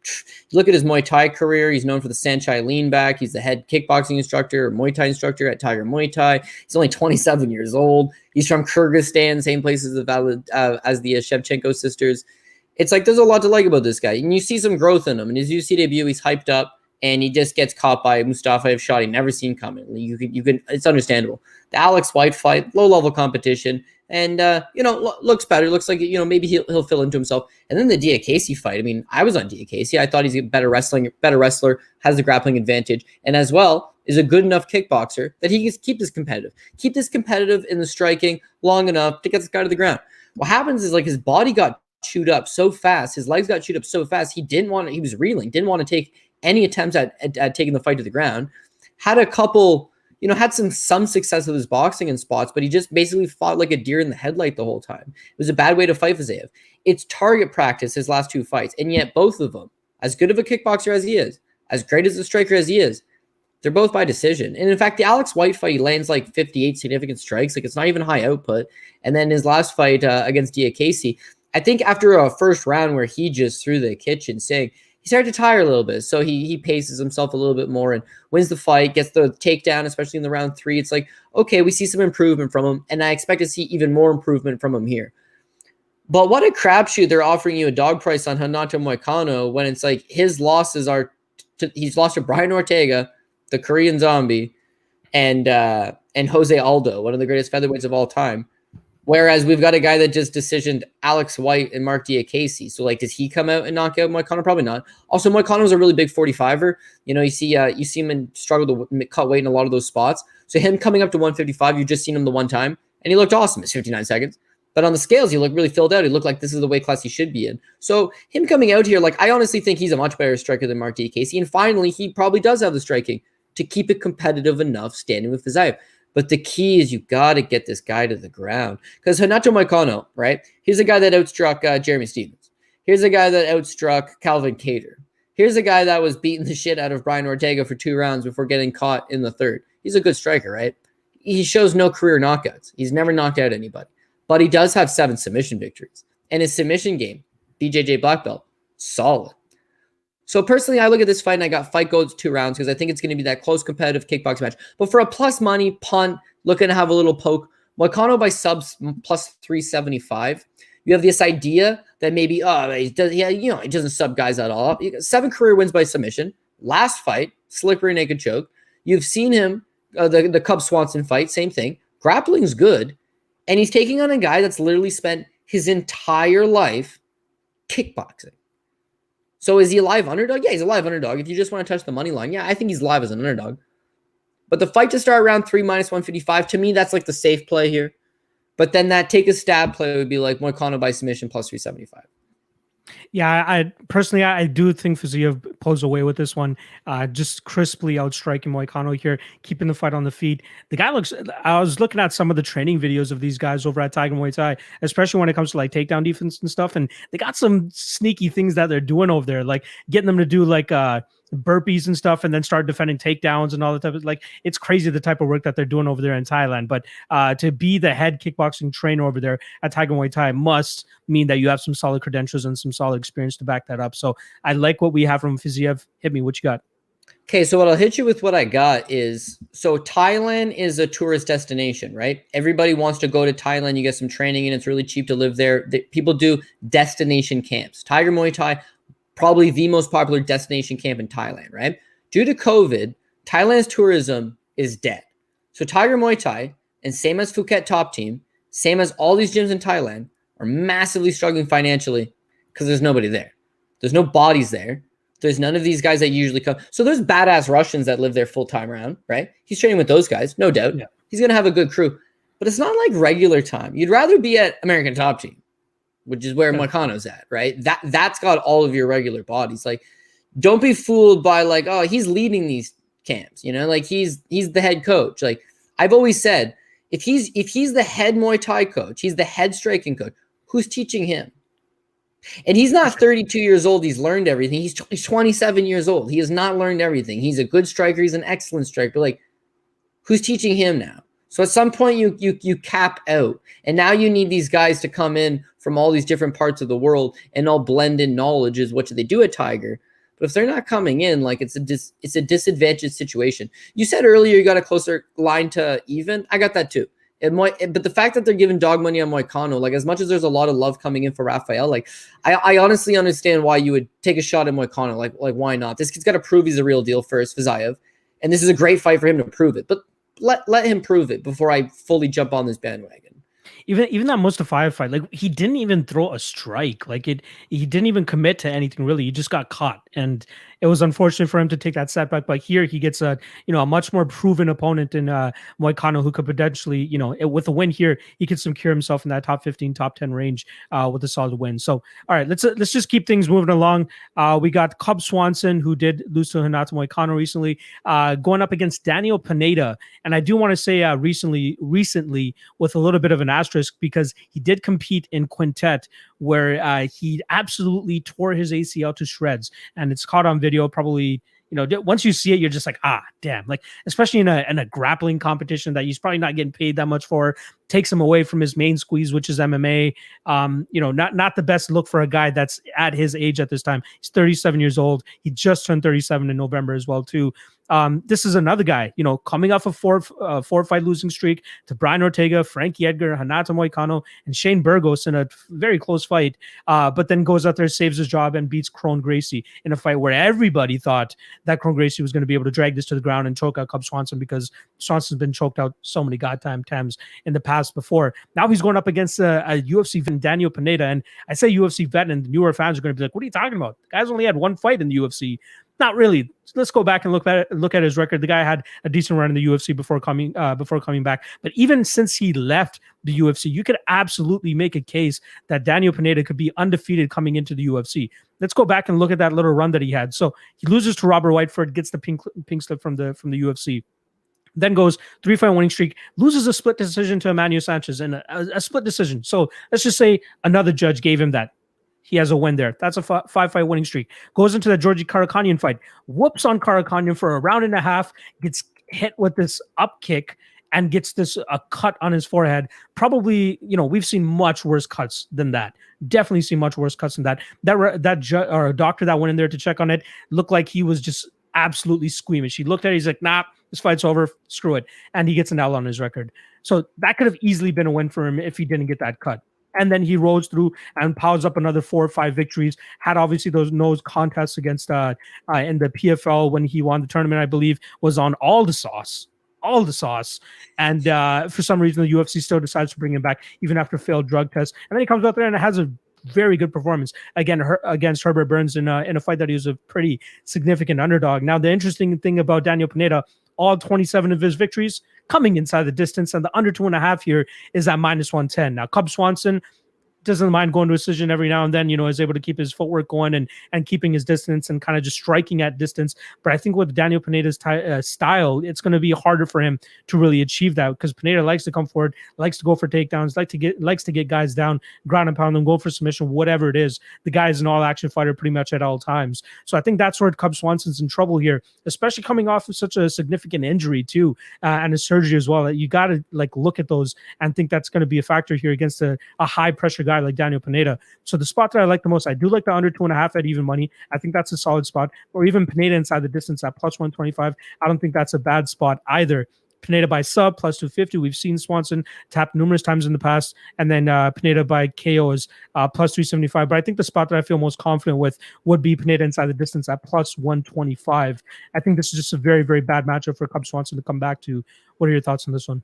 look at his Muay Thai career. He's known for the Sanchai lean back. He's the head kickboxing instructor or Muay Thai instructor at Tiger Muay Thai. He's only 27 years old. He's from Kyrgyzstan, same place as the Shevchenko sisters. It's like there's a lot to like about this guy. And you see some growth in him. In his UFC debut, he's hyped up. And he just gets caught by Mustafayev shot he never seen coming. You can. It's understandable. The Alex White fight, low level competition, and looks better. Looks like maybe he'll fill into himself. And then the Diakese fight. I mean, I was on Diakese. I thought he's a better wrestler, has the grappling advantage, and as well is a good enough kickboxer that he can keep this competitive in the striking long enough to get this guy to the ground. What happens is, like, his body got chewed up so fast, his legs got chewed up so fast. He was reeling. Didn't want to take any attempts at taking the fight to the ground. Had a couple, had some success with his boxing in spots, but he just basically fought like a deer in the headlight the whole time. It was a bad way to fight Fiziev. It's target practice, his last 2 fights, and yet both of them, as good of a kickboxer as he is, as great as a striker as he is, They're both by decision. And in fact, the Alex White fight, he lands like 58 significant strikes. Like, it's not even high output. And then his last fight against Diakese, I think after a first round where he just threw the kitchen sink, he started to tire a little bit. So he paces himself a little bit more and wins the fight, gets the takedown, especially in the round 3. It's like, okay, we see some improvement from him, and I expect to see even more improvement from him here. But what a crapshoot they're offering you a dog price on Renato Moicano when it's like his losses are he's lost to Brian Ortega, the Korean Zombie, and Jose Aldo, one of the greatest featherweights of all time. Whereas we've got a guy that just decisioned Alex White and Mark Diakese. So, like, does he come out and knock out Moicano? Probably not. Also, Moicano was a really big 45er. You know, you see him struggle to cut weight in a lot of those spots. So him coming up to 155, you've just seen him the one time, and he looked awesome. It's 59 seconds. But on the scales, he looked really filled out. He looked like this is the weight class he should be in. So him coming out here, like, I honestly think he's a much better striker than Mark Diakese. And finally, he probably does have the striking to keep it competitive enough standing with Fiziev. But the key is you got to get this guy to the ground. Because Renato Moicano, right? Here's a guy that outstruck Jeremy Stevens. Here's a guy that outstruck Calvin Kattar. Here's a guy that was beating the shit out of Brian Ortega for 2 rounds before getting caught in the 3rd. He's a good striker, right? He shows no career knockouts. He's never knocked out anybody. But he does have 7 submission victories. And his submission game, BJJ Black Belt, solid. So personally, I look at this fight and I got fight goals 2 rounds because I think it's going to be that close competitive kickbox match. But for a plus money punt, looking to have a little poke, Moicano by subs plus 375. You have this idea that maybe, he doesn't sub guys at all. 7 career wins by submission. Last fight, slippery naked choke. You've seen him, the Cub Swanson fight, same thing. Grappling's good. And he's taking on a guy that's literally spent his entire life kickboxing. So is he a live underdog? Yeah, he's a live underdog. If you just want to touch the money line, yeah, I think he's live as an underdog. But the fight to start round 3 minus 155, to me, that's like the safe play here. But then that take a stab play would be like Moicano by submission plus 375. Yeah, I personally, I do think Fiziev pulls away with this one. Just crisply outstriking Moicano here, keeping the fight on the feet. The guy looks. I was looking at some of the training videos of these guys over at Tiger Muay Thai, especially when it comes to like takedown defense and stuff. And they got some sneaky things that they're doing over there, like getting them to do like burpees and stuff, and then start defending takedowns and all that type of, like, it's crazy the type of work that they're doing over there in Thailand. But to be the head kickboxing trainer over there at Tiger Muay Thai must mean that you have some solid credentials and some solid experience to back that up. So I like what we have from Fiziev. Hit me, what you got? Okay, so what I'll hit you with what I got is, so Thailand is a tourist destination, right? Everybody wants to go to Thailand. You get some training and it's really cheap to live there. People do destination camps. Tiger Muay Thai, probably the most popular destination camp in Thailand, right? Due to COVID, Thailand's tourism is dead. So Tiger Muay Thai, and same as Phuket Top Team, same as all these gyms in Thailand, are massively struggling financially because there's nobody there. There's no bodies there. There's none of these guys that usually come. So there's badass Russians that live there full time around, right? He's training with those guys, no doubt. Yeah. He's going to have a good crew. But it's not like regular time. You'd rather be at American Top Team, which is where Moicano's at, right? That's got all of your regular bodies. Like, don't be fooled by like, oh, he's leading these camps, you know, like he's the head coach. Like, I've always said, if he's the head Muay Thai coach, he's the head striking coach, who's teaching him? And he's not 32 years old. He's learned everything. He's 27 years old. He has not learned everything. He's a good striker. He's an excellent striker. Like, who's teaching him now? So at some point you cap out, and now you need these guys to come in from all these different parts of the world and all blend in knowledge is what they do at Tiger. But if they're not coming in, like, it's a disadvantaged situation. You said earlier you got a closer line to even. I got that too. But the fact that they're giving dog money on Moicano, like, as much as there's a lot of love coming in for Rafael, like, I honestly understand why you would take a shot at Moicano. Like why not? This kid's got to prove he's a real deal first, Fiziev, and this is a great fight for him to prove it. But let him prove it before I fully jump on this bandwagon. Even that Mustafayev fight, like, he didn't even throw a strike. Like, he didn't even commit to anything really. He just got caught, and it was unfortunate for him to take that setback. But here he gets a much more proven opponent in Moicano, who could potentially, with a win here, he could secure himself in that top 15, top 10 range with a solid win. So, all right, let's just keep things moving along. We got Cub Swanson, who did lose to Renato Moicano recently, going up against Daniel Pineda. And I do want to say recently with a little bit of an asterisk, because he did compete in Quintet, where he absolutely tore his ACL to shreds, and it's caught on video. Probably once you see it, you're just like, damn. Like, especially in a grappling competition that he's probably not getting paid that much for, takes him away from his main squeeze, which is MMA. Not the best look for a guy that's at his age at this time. He's 37 years old. He just turned 37 in November as well, too. This is another guy, coming off a four fight losing streak to Brian Ortega, Frankie Edgar, Renato Moicano, and Shane Burgos in a very close fight, but then goes out there, saves his job, and beats Kron Gracie in a fight where everybody thought that Kron Gracie was going to be able to drag this to the ground and choke out Cub Swanson, because Swanson's been choked out so many goddamn times in the past before. Now he's going up against a UFC vet, Daniel Pineda, and I say UFC vet, and newer fans are going to be like, what are you talking about? The guy's only had one fight in the UFC. Not really. Let's go back and look at his record. The guy had a decent run in the UFC before coming back. But even since he left the UFC, you could absolutely make a case that Daniel Pineda could be undefeated coming into the UFC. Let's go back and look at that little run that he had. So he loses to Robert Whiteford, gets the pink slip from the UFC. Then goes 3-fight winning streak, loses a split decision to Emmanuel Sanchez, and a split decision. So let's just say another judge gave him that. He has a win there. That's a 5-fight winning streak. Goes into the Georgi Karakhanyan fight. Whoops on Karakhanyan for a round and a half. Gets hit with this up kick and gets a cut on his forehead. Probably, we've seen much worse cuts than that. Definitely seen much worse cuts than that. That doctor that went in there to check on it looked like he was just absolutely squeamish. He looked at it. He's like, nah, this fight's over. Screw it. And he gets an L on his record. So that could have easily been a win for him if he didn't get that cut. And then he rolls through and piles up another 4 or 5 victories. Had obviously those nose contests against in the PFL when he won the tournament, I believe, was on all the sauce. And for some reason, the UFC still decides to bring him back even after failed drug tests. And then he comes out there and has a very good performance against Herbert Burns in a fight that he was a pretty significant underdog. Now, the interesting thing about Daniel Pineda, all 27 of his victories coming inside the distance, and the under 2.5 here is at -110. Now, Cub Swanson doesn't mind going to a decision every now and then, is able to keep his footwork going and keeping his distance and kind of just striking at distance. But I think with Daniel Pineda's style, it's going to be harder for him to really achieve that, because Pineda likes to come forward, likes to go for takedowns, likes to get guys down, ground and pound them, go for submission, whatever it is. The guy is an all-action fighter pretty much at all times. So I think that's where Cub Swanson's in trouble here, especially coming off of such a significant injury too, and a surgery as well. You got to look at those and think that's going to be a factor here against a high-pressure guy like Daniel Pineda. So the spot that I like the most, I do like the under 2.5 at even money. I think that's a solid spot. Or even Pineda inside the distance at +125. I don't think that's a bad spot either. Pineda by sub +250. We've seen Swanson tap numerous times in the past, and then Pineda by KO is +375. But I think the spot that I feel most confident with would be Pineda inside the distance at +125. I think this is just a very, very bad matchup for Cub Swanson to come back to. What are your thoughts on this one?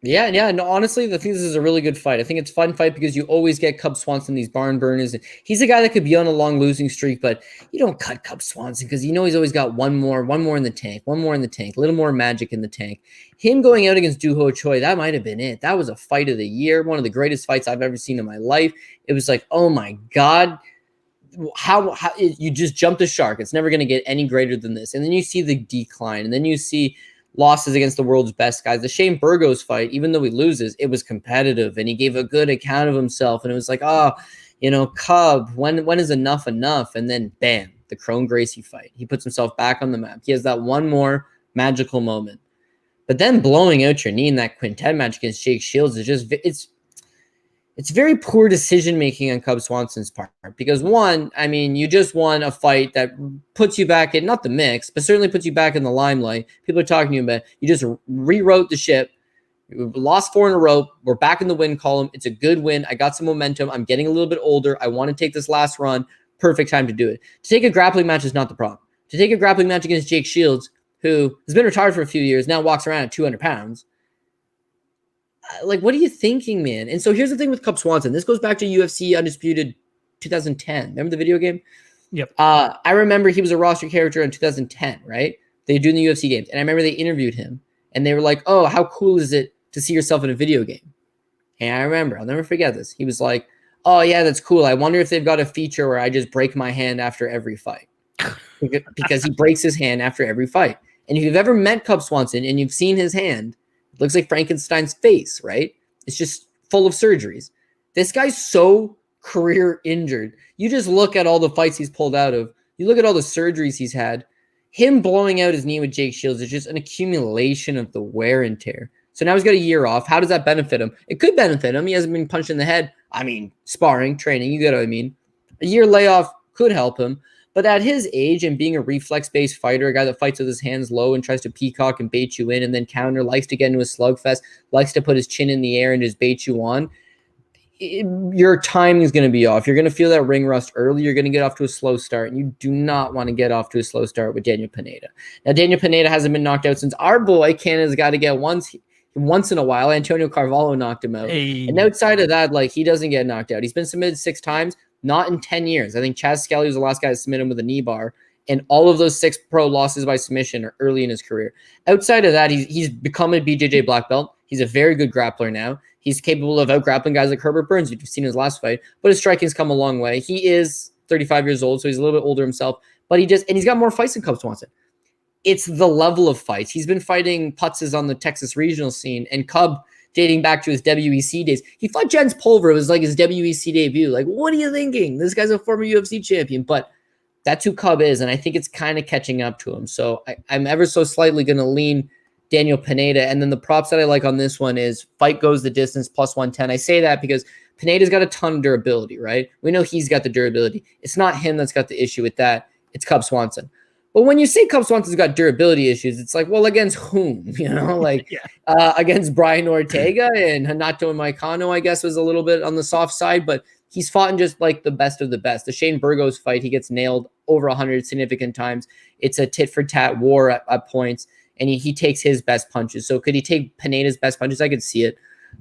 Yeah. No, honestly, I think this is a really good fight. I think it's a fun fight because you always get Cub Swanson, these barn burners. He's a guy that could be on a long losing streak, but you don't cut Cub Swanson because he's always got one more in the tank, a little more magic in the tank. Him going out against Doo Ho Choi, that might have been it. That was a fight of the year, one of the greatest fights I've ever seen in my life. It was like, oh my God, how you just jumped the shark. It's never going to get any greater than this. And then you see the decline, and then you see losses against the world's best guys. The Shane Burgos fight, even though he loses, it was competitive, and he gave a good account of himself. And it was like, Cub, when is enough? And then bam, the Kron Gracie fight. He puts himself back on the map. He has that one more magical moment. But then blowing out your knee in that quintet match against Jake Shields is just, it's very poor decision-making on Cub Swanson's part, because one, you just won a fight that puts you back in, not the mix, but certainly puts you back in the limelight. People are talking to you about it. You just rewrote the ship. We lost 4 in a row. We're back in the win column. It's a good win. I got some momentum. I'm getting a little bit older. I want to take this last run. Perfect time to do it. To take a grappling match is not the problem. To take a grappling match against Jake Shields, who has been retired for a few years, now walks around at 200 pounds, what are you thinking, man? And so here's the thing with Cub Swanson. This goes back to UFC Undisputed 2010. Remember the video game? Yep. I remember he was a roster character in 2010, right? They were doing the UFC games. And I remember they interviewed him. And they were like, oh, how cool is it to see yourself in a video game? And I remember, I'll never forget this. He was like, oh, yeah, that's cool. I wonder if they've got a feature where I just break my hand after every fight. Because he breaks his hand after every fight. And if you've ever met Cub Swanson and you've seen his hand, it looks like Frankenstein's face, right? It's just full of surgeries. This guy's so career injured. You just look at all the fights he's pulled out of. You look at all the surgeries he's had. Him blowing out his knee with Jake Shields is just an accumulation of the wear and tear. So now he's got a year off. How does that benefit him? It could benefit him. He hasn't been punched in the head. I mean, sparring, training, you get what I mean. A year layoff could help him. But at his age and being a reflex-based fighter, a guy that fights with his hands low and tries to peacock and bait you in and then counter, likes to get into a slugfest, likes to put his chin in the air and just bait you on, your timing is going to be off. You're going to feel that ring rust early. You're going to get off to a slow start, and you do not want to get off to a slow start with Daniel Pineda. Now, Daniel Pineda hasn't been knocked out since our boy Canada's got to get once in a while. Antonio Carvalho knocked him out. Hey. And outside of that, like, he doesn't get knocked out. He's been submitted 6 times. Not in 10 years. I think Chaz Skelly was the last guy to submit him with a knee bar, and all of those 6 pro losses by submission are early in his career. Outside of that, he's become a BJJ black belt. He's a very good grappler now. He's capable of out-grappling guys like Herbert Burns, if you've seen his last fight, but his striking's come a long way. He is 35 years old, so he's a little bit older himself, but he's got more fights than Cub Swanson. It's the level of fights. He's been fighting putzes on the Texas regional scene, and Cub, dating back to his WEC days. He fought Jens Pulver. It was like his WEC debut. Like, what are you thinking? This guy's a former UFC champion, but that's who Cub is, and I think it's kind of catching up to him. So I'm ever so slightly going to lean Daniel Pineda, and then the props that I like on this one is fight goes the distance plus 110. I say that because Pineda's got a ton of durability, right? We know he's got the durability. It's not him that's got the issue with that. It's Cub Swanson. But when you say Cub Swanson's got durability issues, it's like, well, against whom? You know, like against Brian Ortega and Renato and Moicano, I guess, was a little bit on the soft side, but he's fought in just like the best of the best. The Shane Burgos fight, he gets nailed over 100 significant times. It's a tit-for-tat war at points, and he takes his best punches. So could he take Pineda's best punches? I could see it.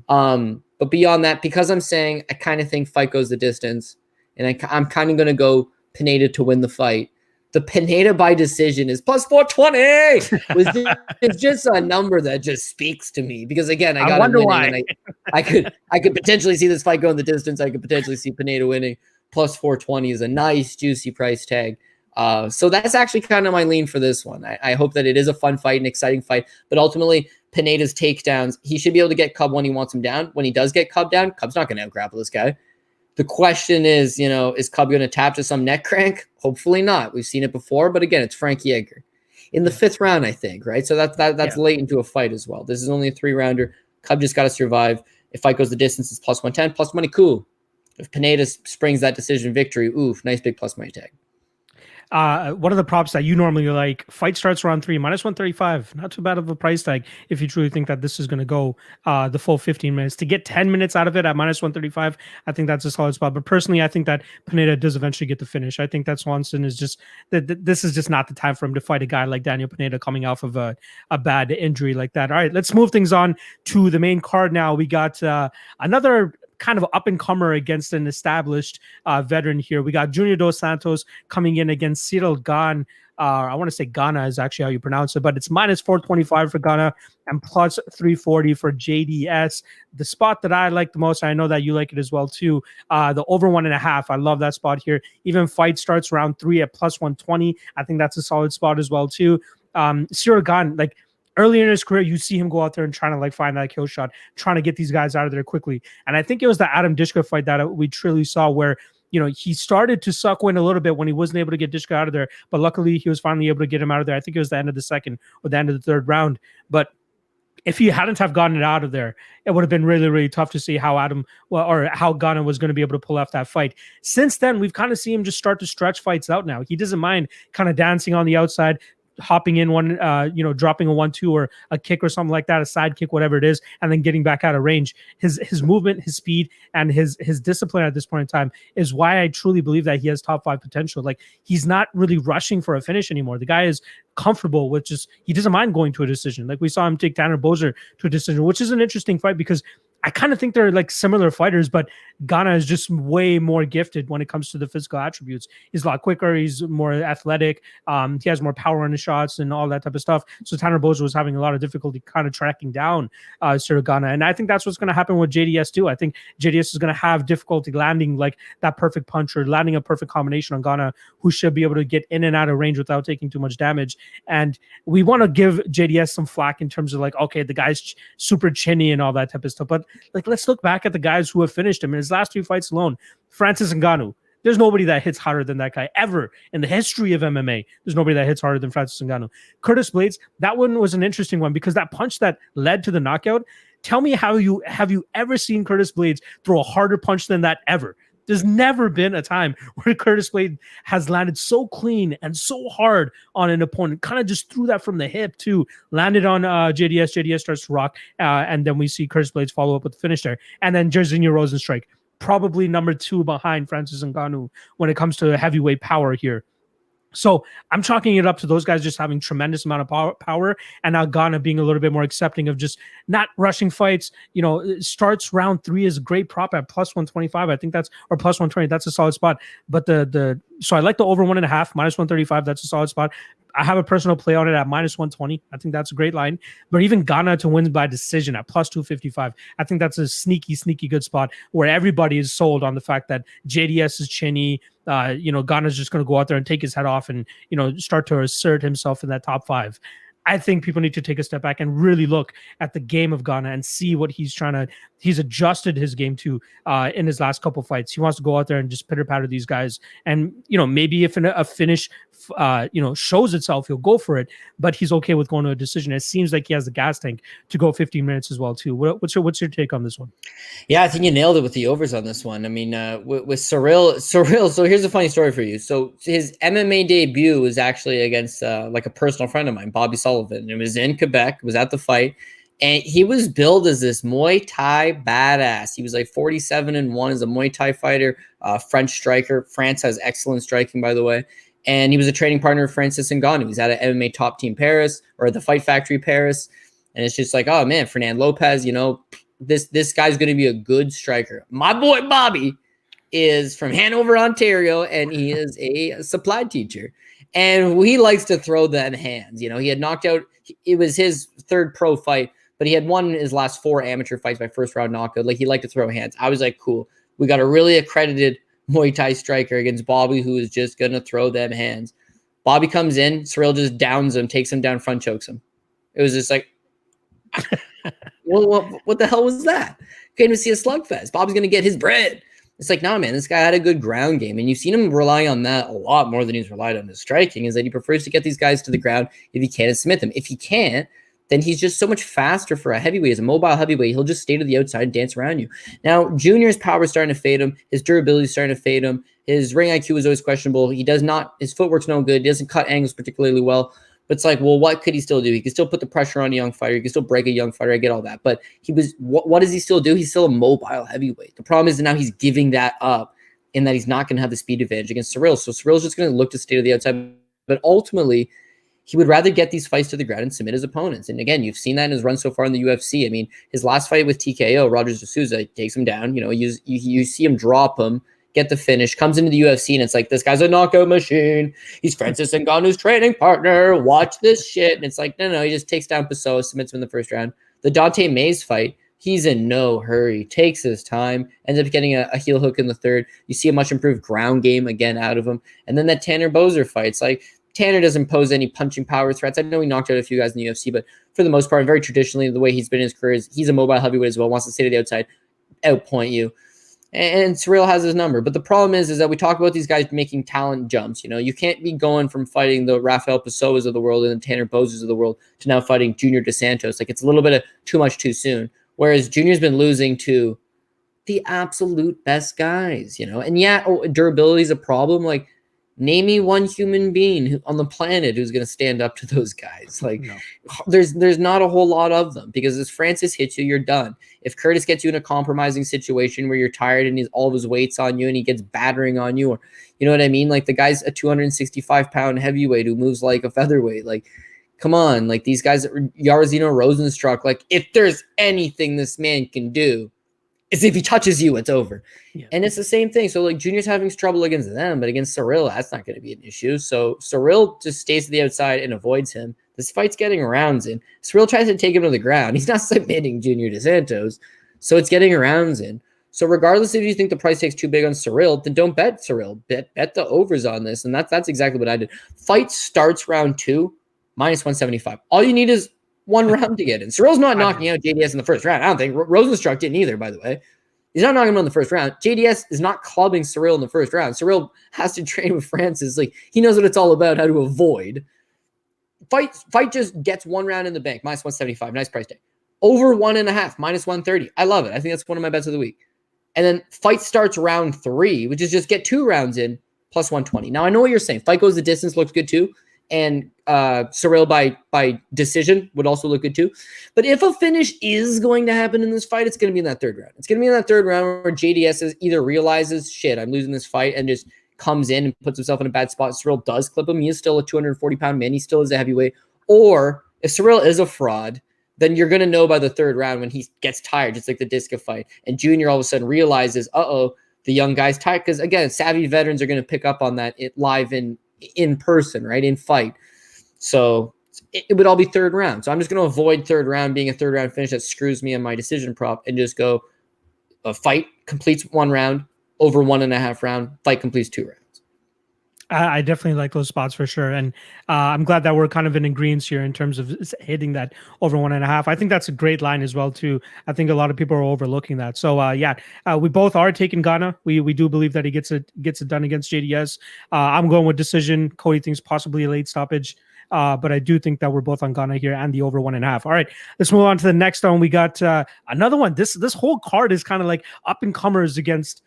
But beyond that, because I'm saying I kind of think fight goes the distance, and I'm kind of going to go Pineda to win the fight. The Pineda by decision is plus 420. It's just a number that just speaks to me because, again, I wonder why. I could potentially see this fight going the distance. I could potentially see Pineda winning. Plus 420 is a nice, juicy price tag. So that's actually kind of my lean for this one. I hope that it is a fun fight, an exciting fight. But ultimately, Pineda's takedowns, he should be able to get Cub when he wants him down. When he does get Cub down, Cub's not going to out-grapple this guy. The question is, is Cub going to tap to some neck crank? Hopefully not. We've seen it before, but again, it's Frankie Edgar in the 5th round, I think, right? So that's late into a fight as well. This is only a 3-rounder. Cub just got to survive. If fight goes the distance, it's plus 110, plus money, cool. If Pineda springs that decision victory, oof, nice big plus money tag. One of the props that you normally like, fight starts around 3, minus 135. Not too bad of a price tag if you truly think that this is going to go the full 15 minutes. To get 10 minutes out of it at minus 135, I think that's a solid spot. But personally, I think that Pineda does eventually get the finish. I think that Swanson is just, this is just not the time for him to fight a guy like Daniel Pineda coming off of a bad injury like that. All right, let's move things on to the main card now. We got another kind of up-and-comer against an established veteran here. We got Junior Dos Santos coming in against Ciryl Gane. I want to say Ghana is actually how you pronounce it, but it's minus 425 for Ghana and plus 340 for JDS. The spot that I like the most, I know that you like it as well too, the over 1.5. I love that spot here. Even fight starts around 3 at plus 120. I think that's a solid spot as well too. Ciryl Gane, like, earlier in his career, you see him go out there and trying to like find that kill shot, trying to get these guys out of there quickly. And I think it was the Adam Dishka fight that we truly saw where, he started to suck in a little bit when he wasn't able to get Dishka out of there. But luckily, he was finally able to get him out of there. I think it was the end of the 2nd or the end of the 3rd round. But if he hadn't have gotten it out of there, it would have been really, really tough to see how how Ghana was going to be able to pull off that fight. Since then, we've kind of seen him just start to stretch fights out now. He doesn't mind kind of dancing on the outside, hopping in one, dropping a 1-2 or a kick or something like that, a side kick, whatever it is, and then getting back out of range. His movement, his speed, and his discipline at this point in time is why I truly believe that he has top 5 potential. Like, he's not really rushing for a finish anymore. The guy is comfortable with just, he doesn't mind going to a decision. Like, we saw him take Tanner Boser to a decision, which is an interesting fight because I kind of think they're like similar fighters, but Ghana is just way more gifted when it comes to the physical attributes. He's a lot quicker. He's more athletic. He has more power in his shots and all that type of stuff. So Tanner Boser was having a lot of difficulty kind of tracking down Ciryl Gane. And I think that's what's going to happen with JDS too. I think JDS is going to have difficulty landing like that perfect punch or landing a perfect combination on Ghana, who should be able to get in and out of range without taking too much damage. And we want to give JDS some flack in terms of like, okay, the guy's super chinny and all that type of stuff. But like, let's look back at the guys who have finished him in his last 2 fights alone. Francis Ngannou, There's nobody that hits harder than that guy ever in the history of MMA. There's nobody that hits harder than Francis Ngannou. Curtis Blades, that one was an interesting one because that punch that led to the knockout. Tell me have you ever seen Curtis Blades throw a harder punch than that ever? There's never been a time where Curtis Blades has landed so clean and so hard on an opponent. Kind of just threw that from the hip too. Landed on JDS. JDS starts to rock, and then we see Curtis Blades follow up with the finish there. And then Jairzinho Rozenstruik, probably number 2 behind Francis Ngannou when it comes to heavyweight power here. So I'm chalking it up to those guys just having tremendous amount of power, and now Ghana being a little bit more accepting of just not rushing fights. Starts round 3 is a great prop at plus 125. I think that's, or plus 120. That's a solid spot. But so I like the over 1.5 minus 135. That's a solid spot. I have a personal play on it at minus 120. I think that's a great line. But even Ghana to win by decision at plus 255, I think that's a sneaky good spot where everybody is sold on the fact that JDS is chinny. Ghana's just going to go out there and take his head off and, start to assert himself in that top 5. I think people need to take a step back and really look at the game of Ghana and see what he's adjusted his game to in his last couple fights. He wants to go out there and just pitter patter these guys. And, maybe if a finish, shows itself, he'll go for it, but he's okay with going to a decision. It seems like he has the gas tank to go 15 minutes as well too. What's your take on this one? Yeah, I think you nailed it with the overs on this one. I mean, with Ciryl, so here's a funny story for you. So his MMA debut was actually against like a personal friend of mine, Bobby Sullivan. It was in Quebec, was at the fight, and he was billed as this Muay Thai badass. He was like 47-1 as a Muay Thai fighter, French striker. France has excellent striking, by the way. And he was a training partner of Francis Ngannou. He's at an MMA Top Team Paris, or the Fight Factory Paris. And it's just like, oh man, Fernand Lopez, this guy's going to be a good striker. My boy Bobby is from Hanover, Ontario, and he is a supply teacher. And he likes to throw them hands. He had knocked out, it was his 3rd pro fight, but he had won his last 4 amateur fights by first round knockout. Like, he liked to throw hands. I was like, cool. We got a really accredited Muay Thai striker against Bobby, who is just going to throw them hands. Bobby comes in, Ciryl just downs him, takes him down, front chokes him. It was just like, what the hell was that? Came to see a slugfest. Bobby's going to get his bread. It's like, nah, man, this guy had a good ground game, and you've seen him rely on that a lot more than he's relied on his striking, is that he prefers to get these guys to the ground if he can and submit them. If he can't, then he's just so much faster for a heavyweight. As a mobile heavyweight, he'll just stay to the outside and dance around you. Now, Junior's power is starting to fade him. His durability is starting to fade him. His ring IQ is always questionable. His footwork's no good. He doesn't cut angles particularly well. But it's like, well, what could he still do? He could still put the pressure on a young fighter. He could still break a young fighter. I get all that. But what does he still do? He's still a mobile heavyweight. The problem is that now he's giving that up in that he's not going to have the speed advantage against Ciryl. So Cyryl's just going to look to stay to the outside. But ultimately, he would rather get these fights to the ground and submit his opponents. And again, you've seen that in his run so far in the UFC. I mean, his last fight with TKO, Rogers de Souza, takes him down. You see him drop him, get the finish, comes into the UFC, and it's like, this guy's a knockout machine. He's Francis Ngannou's training partner. Watch this shit. And it's like, no, he just takes down Pessoa, submits him in the first round. The Dante Mays fight, he's in no hurry, takes his time, ends up getting a heel hook in the 3rd. You see a much improved ground game again out of him. And then that Tanner Boser fight, it's like, Tanner doesn't pose any punching power threats. I know he knocked out a few guys in the UFC, but for the most part, very traditionally, the way he's been in his career is he's a mobile heavyweight as well, wants to stay to the outside, outpoint you. And Ciryl has his number. But the problem is that we talk about these guys making talent jumps. You can't be going from fighting the Rafael Pessoas of the world and the Tanner Bosers of the world to now fighting Junior Dos Santos. Like, it's a little bit of too much too soon. Whereas Junior's been losing to the absolute best guys, And yeah, durability is a problem. Like, name me one human being on the planet who's going to stand up to those guys. Like, no. There's not a whole lot of them, because if Francis hits you, you're done. If Curtis gets you in a compromising situation where you're tired and all of his weight's on you and he gets battering on you, or you know what I mean? Like, the guy's a 265-pound heavyweight who moves like a featherweight. Like, come on. Like, these guys, Jairzinho Rozenstruik, like, if there's anything this man can do, is if he touches you, it's over. Yeah. And it's the same thing. So, like, Junior's having trouble against them, but against Ciryl, that's not going to be an issue. So Ciryl just stays to the outside and avoids him. This fight's getting rounds in. Ciryl tries to take him to the ground. He's not submitting Junior Dos Santos, so it's getting rounds in. So regardless if you think the price tag's too big on Ciryl, then don't bet Ciryl. Bet the overs on this, and that's exactly what I did. Fight starts round 2, minus 175. All you need is one round to get in. Ciryl's not knocking out JDS in the first round. I don't think Rozenstruik didn't either, by the way. He's not knocking him out in the first round. JDS is not clubbing Ciryl in the first round. Ciryl has to train with Francis. Like, he knows what it's all about, how to avoid. Fight just gets 1 round in the bank, minus 175. Nice price tag. Over 1.5, minus 130. I love it. I think that's one of my bets of the week. And then fight starts round 3, which is just get 2 rounds in, plus 120. Now, I know what you're saying. Fight goes the distance, looks good too. And Ciryl by decision would also look good too. But if a finish is going to happen in this fight, it's going to be in that 3rd round. It's going to be in that 3rd round where JDS either realizes, shit, I'm losing this fight, and just comes in and puts himself in a bad spot. Ciryl does clip him. He is still a 240-pound man. He still is a heavyweight. Or if Ciryl is a fraud, then you're going to know by the 3rd round when he gets tired, just like the Disca fight. And Junior all of a sudden realizes, uh-oh, the young guy's tired. Because, again, savvy veterans are going to pick up on that live in person, right, in fight. So it would all be 3rd round. So I'm just going to avoid 3rd round being a 3rd round finish that screws me on my decision prop and just go a fight completes 1 round, over 1.5 round, fight completes 2 rounds. I definitely like those spots for sure. And I'm glad that we're kind of in agreement here in terms of hitting that over 1.5. I think that's a great line as well, too. I think a lot of people are overlooking that. So, we both are taking Gane. We do believe that he gets it done against JDS. I'm going with decision. Cody thinks possibly a late stoppage. But I do think that we're both on Gane here and the over 1.5. All right, let's move on to the next one. We got another one. This whole card is kind of like up and comers against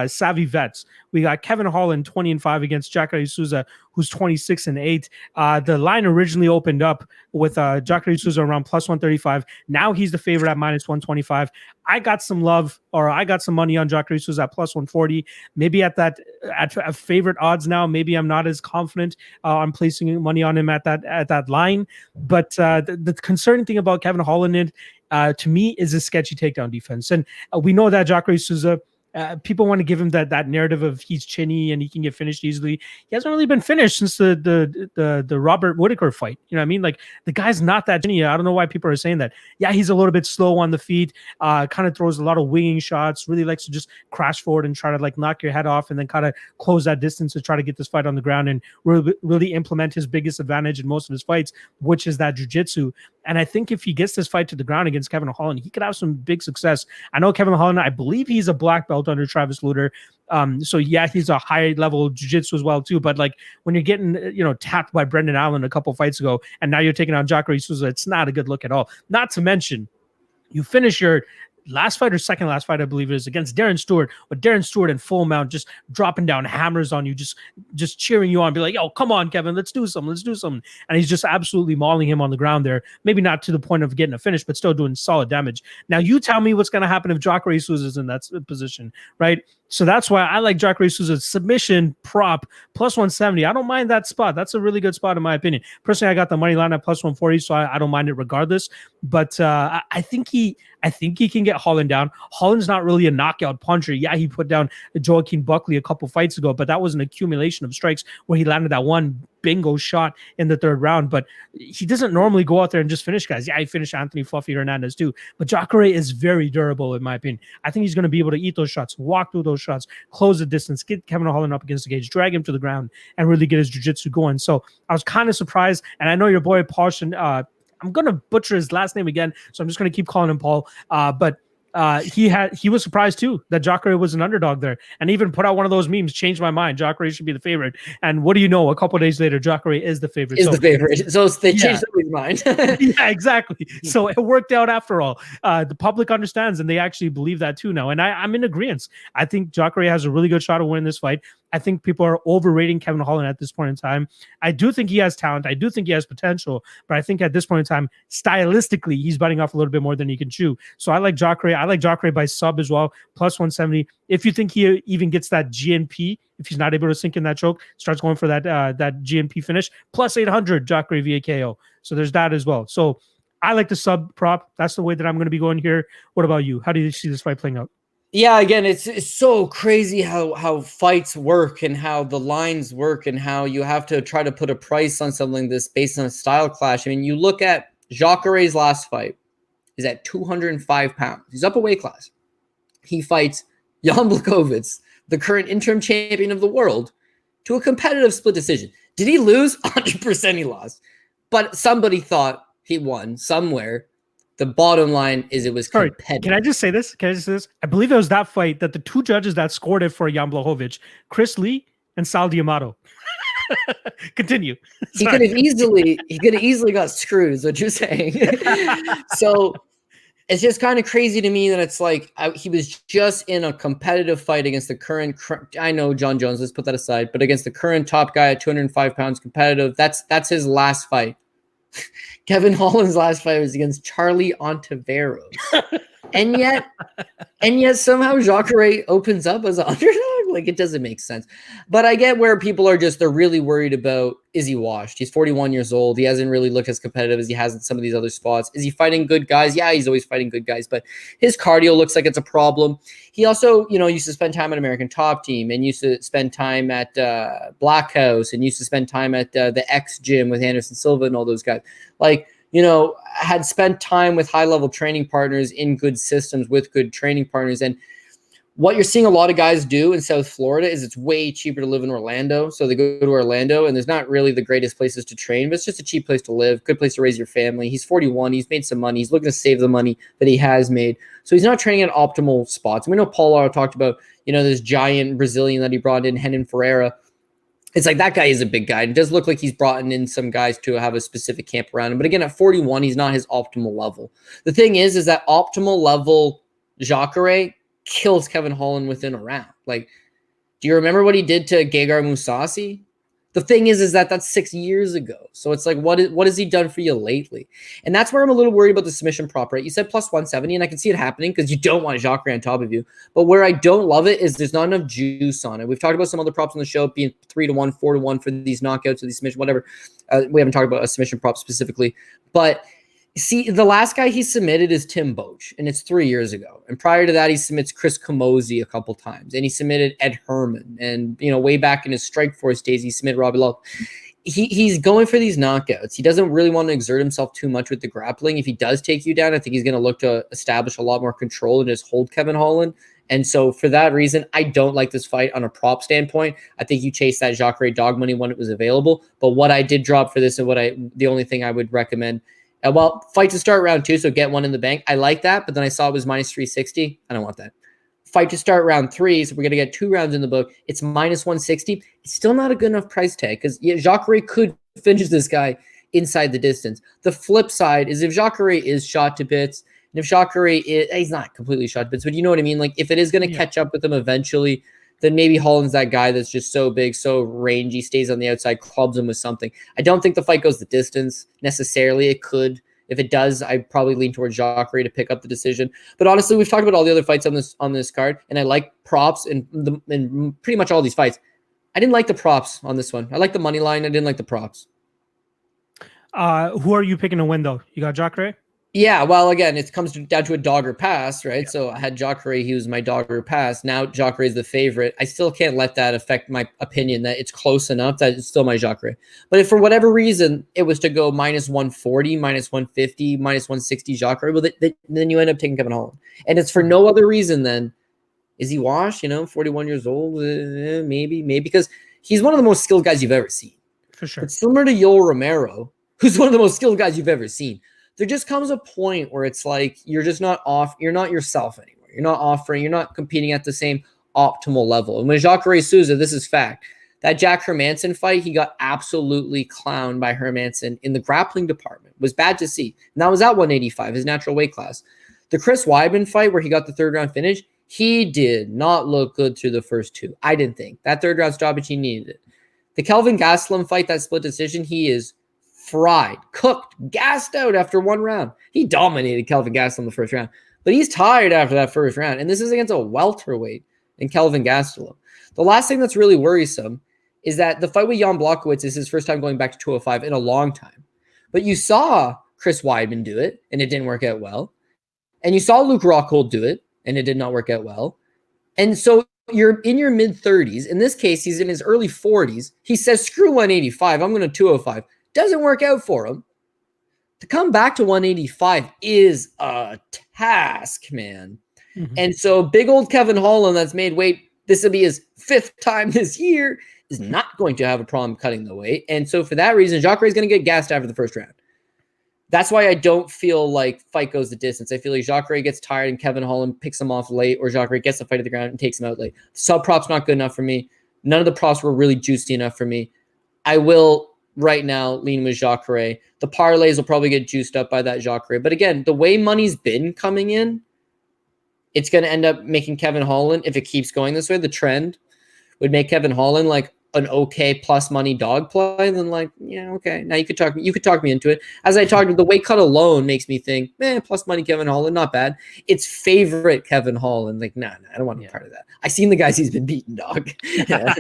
savvy vets. We got Kevin Holland 20-5 against Jacare Souza, who's 26-8. The line originally opened up with Jacare Souza around plus 135. Now he's the favorite at minus 125. I got some money on Jacare Souza at plus 140. Maybe at favorite odds now. Maybe I'm not as confident on placing money on him at that line. But the concerning thing about Kevin Holland to me is a sketchy takedown defense. And we know that Jacare Souza, people want to give him that narrative of he's chinny and he can get finished easily. He hasn't really been finished since the Robert Whittaker fight. You know what I mean? Like, the guy's not that chinny. I don't know why people are saying that. Yeah, he's a little bit slow on the feet, kind of throws a lot of winging shots, really likes to just crash forward and try to like knock your head off and then kind of close that distance to try to get this fight on the ground and really implement his biggest advantage in most of his fights, which is that jiu-jitsu. And I think if he gets this fight to the ground against Kevin Holland, he could have some big success. I know Kevin Holland, I believe he's a black belt under Travis Lutter. So yeah, he's a high level jiu-jitsu as well too. But like, when you're getting, tapped by Brendan Allen a couple fights ago, and now you're taking on Jacare Souza, it's not a good look at all. Not to mention, you finish your last fight or second last fight, I believe it is, against Darren Stewart, with Darren Stewart in full mount, just dropping down hammers on you, just cheering you on, be like, yo, come on, Kevin, let's do something. And he's just absolutely mauling him on the ground there. Maybe not to the point of getting a finish, but still doing solid damage. Now, you tell me what's going to happen if Jacare Souza is in that position, right? So that's why I like Jacare Souza's submission prop plus 170. I don't mind that spot. That's a really good spot in my opinion. Personally, I got the money line at plus 140, so I don't mind it regardless. But I think he can get Holland down. Holland's not really a knockout puncher. Yeah, he put down Joaquin Buckley a couple fights ago, but that was an accumulation of strikes where he landed that one bingo shot in the 3rd round. But he doesn't normally go out there and just finish guys. Yeah, he finished Anthony Fluffy Hernandez too. But Jacare is very durable in my opinion. I think he's going to be able to eat those shots, walk through those shots, close the distance, get Kevin Holland up against the cage, drag him to the ground, and really get his jiu-jitsu going. So I was kind of surprised. And I know your boy Paul, I'm going to butcher his last name again, so I'm just going to keep calling him Paul. But he was surprised too that Jacare was an underdog there, and even put out one of those memes, changed my mind. Jacare should be the favorite. And what do you know? A couple of days later, Jacare is the favorite. So they changed somebody's mind. Yeah, exactly. So it worked out after all. The public understands, and they actually believe that too now. And I'm in agreement. I think Jacare has a really good shot of winning this fight. I think people are overrating Kevin Holland at this point in time. I do think he has talent. I do think he has potential. But I think at this point in time, stylistically, he's biting off a little bit more than he can chew. So I like Jacare. I like Jacare by sub as well, plus 170. If you think he even gets that GNP, if he's not able to sink in that choke, starts going for that GNP finish, plus 800 Jacare via KO. So there's that as well. So I like the sub prop. That's the way that I'm going to be going here. What about you? How do you see this fight playing out? Yeah, again, it's so crazy how fights work and how the lines work and how you have to try to put a price on something like this based on a style clash. I mean, you look at Jacare's last fight is at 205 pounds. He's up a weight class. He fights Jan Blachowicz, the current interim champion of the world, to a competitive split decision. Did he lose? 100% he lost. But somebody thought he won somewhere. The bottom line is it was Sorry, competitive. can I just say this? I believe it was that fight that the two judges that scored it for Jan Blachowicz, Chris Lee and Sal D'Amato. Continue. He could have easily got screwed, is what you're saying. So it's just kind of crazy to me that it's like he was just in a competitive fight against the current. I know John Jones. Let's put that aside. But against the current top guy at 205 pounds, competitive. That's his last fight. Kevin Holland's last fight was against Charlie Ontiveros. And yet somehow Jacare opens up as an underdog. Like, it doesn't make sense. But I get where people are they're really worried about, is he washed? He's 41 years old. He hasn't really looked as competitive as he has in some of these other spots. Is he fighting good guys? Yeah, he's always fighting good guys, but his cardio looks like it's a problem. He also, used to spend time at American Top Team and used to spend time at Black House and used to spend time at the X Gym with Anderson Silva and all those guys. Like, had spent time with high-level training partners in good systems with good training partners. And what you're seeing a lot of guys do in South Florida is it's way cheaper to live in Orlando. So they go to Orlando, and there's not really the greatest places to train, but it's just a cheap place to live, good place to raise your family. He's 41. He's made some money. He's looking to save the money that he has made. So he's not training at optimal spots. And we know Paul Lara talked about, this giant Brazilian that he brought in, Renan Ferreira. It's like that guy is a big guy. It does look like he's brought in some guys to have a specific camp around him. But again, at 41, he's not his optimal level. The thing is that optimal level Jacare kills Kevin Holland within a round. Like, do you remember what he did to Gegard Mousasi? The thing is that that's 6 years ago. So it's like, what has he done for you lately? And that's where I'm a little worried about the submission prop rate. You said plus 170, and I can see it happening because you don't want Jacare on top of you. But where I don't love it is there's not enough juice on it. We've talked about some other props on the show being 3-1, 4-1 for these knockouts or these submission, whatever. We haven't talked about a submission prop specifically. But see, the last guy he submitted is Tim Boetsch, and it's 3 years ago. And prior to that, he submits Chris Camozzi a couple times, and he submitted Ed Herman. And, way back in his Strikeforce days, he submitted Robbie Love. He's going for these knockouts. He doesn't really want to exert himself too much with the grappling. If he does take you down, I think he's going to look to establish a lot more control and just hold Kevin Holland. And so for that reason, I don't like this fight on a prop standpoint. I think you chase that Jacare dog money when it was available. But what I did drop for this and the only thing I would recommend, fight to start round 2, so get one in the bank. I like that, but then I saw it was minus 360. I don't want that. Fight to start round 3, so we're going to get 2 rounds in the book. It's minus 160. It's still not a good enough price tag because Jacare could finish this guy inside the distance. The flip side is if Jacare is shot to bits, and if Jacare he's not completely shot to bits, but you know what I mean? Like, if it is going to catch up with him eventually, then maybe Holland's that guy that's just so big, so rangy, stays on the outside, clubs him with something. I don't think the fight goes the distance necessarily. It could. If it does, I'd probably lean towards Jacare to pick up the decision. But honestly, we've talked about all the other fights on this card, and I like props in pretty much all these fights. I didn't like the props on this one. I like the money line. I didn't like the props. Who are you picking to win, though? You got Jacare? Yeah, well, again, it comes down to a dog or pass, right? Yeah. So I had Jacare. He was my dog or pass. Now Jacare is the favorite. I still can't let that affect my opinion that it's close enough that it's still my Jacare. But if for whatever reason it was to go minus 140, minus 150, minus 160 Jacare, well, then you end up taking Kevin Holland. And it's for no other reason than, is he washed? 41 years old? Maybe, because he's one of the most skilled guys you've ever seen. For sure. It's similar to Yoel Romero, who's one of the most skilled guys you've ever seen. There just comes a point where it's like you're just not off. You're not yourself anymore. You're not offering. You're not competing at the same optimal level. And with Jacare Souza, this is fact. That Jack Hermanson fight, he got absolutely clowned by Hermanson in the grappling department. It was bad to see. And that was at 185, his natural weight class. The Chris Weidman fight where he got the third round finish, he did not look good through the first 2. I didn't think. That third round stoppage, he needed it. The Kelvin Gastelum fight, that split decision, he is fried, cooked, gassed out after 1 round. He dominated Kelvin Gastelum the first round, but he's tired after that first round. And this is against a welterweight in Kelvin Gastelum. The last thing that's really worrisome is that the fight with Jan Blachowicz is his first time going back to 205 in a long time. But you saw Chris Weidman do it, and it didn't work out well. And you saw Luke Rockhold do it, and it did not work out well. And so you're in your mid-30s. In this case, he's in his early 40s. He says, screw 185. I'm going to 205. Doesn't work out for him. To come back to 185 is a task, man. Mm-hmm. And so big old Kevin Holland that's made weight, this will be his 5th time this year, is not going to have a problem cutting the weight. And so for that reason, Jacare is going to get gassed after the first round. That's why I don't feel like fight goes the distance. I feel like Jacare gets tired and Kevin Holland picks him off late, or Jacare gets the fight at the ground and takes him out late. Sub props not good enough for me. None of the props were really juicy enough for me. I will right now lean with Jacare. The parlays will probably get juiced up by that Jacare. But again, the way money's been coming in, it's going to end up making Kevin Holland, if it keeps going this way, the trend would make Kevin Holland like an okay plus money dog play. Then like, yeah, okay. Now you could talk me into it. As I talked, the weight cut alone makes me think, plus money Kevin Holland, not bad. It's favorite Kevin Holland. Like, nah, I don't want to be part of that. I've seen the guys he's been beating, dog. Yeah.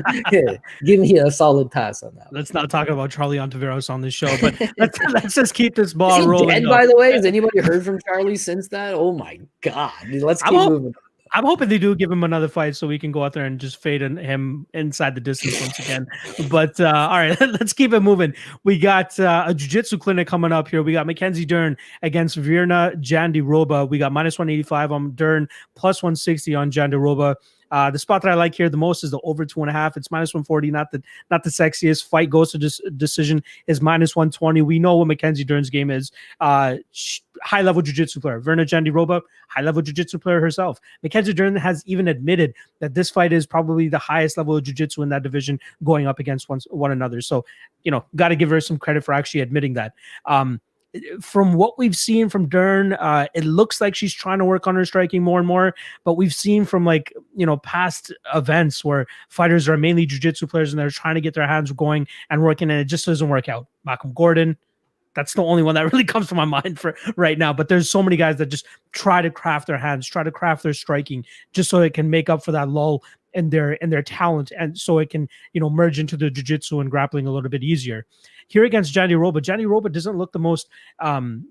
Give me a solid pass on that. Let's not talk about Charlie Ontiveros on this show, but let's just keep this ball rolling. Dead, by the way, has anybody heard from Charlie since that? Oh my God. Let's keep moving. I'm hoping they do give him another fight so we can go out there and just fade him inside the distance once again. But all right, let's keep it moving. We got a jiu-jitsu clinic coming up here. We got Mackenzie Dern against Virna Jandiroba. We got -185 on Dern, +160 on Giandiroba. The spot that I like here the most is the over 2.5. It's -140, not the sexiest. Fight goes to decision is -120. We know what Mackenzie Dern's game is. High level jiu-jitsu player. Virna Jandiroba, high level jiu-jitsu player herself. Mackenzie Dern has even admitted that this fight is probably the highest level of jiu-jitsu in that division, going up against one another. So, got to give her some credit for actually admitting that. From what we've seen from Dern, it looks like she's trying to work on her striking more and more, but we've seen from past events where fighters are mainly jiu-jitsu players and they're trying to get their hands going and working, and it just doesn't work out. Malcolm Gordon, that's the only one that really comes to my mind for right now, but there's so many guys that just try to craft their hands, try to craft their striking just so it can make up for that lull in their talent, and so it can merge into the jiu-jitsu and grappling a little bit easier. Here against Jandiroba doesn't look the most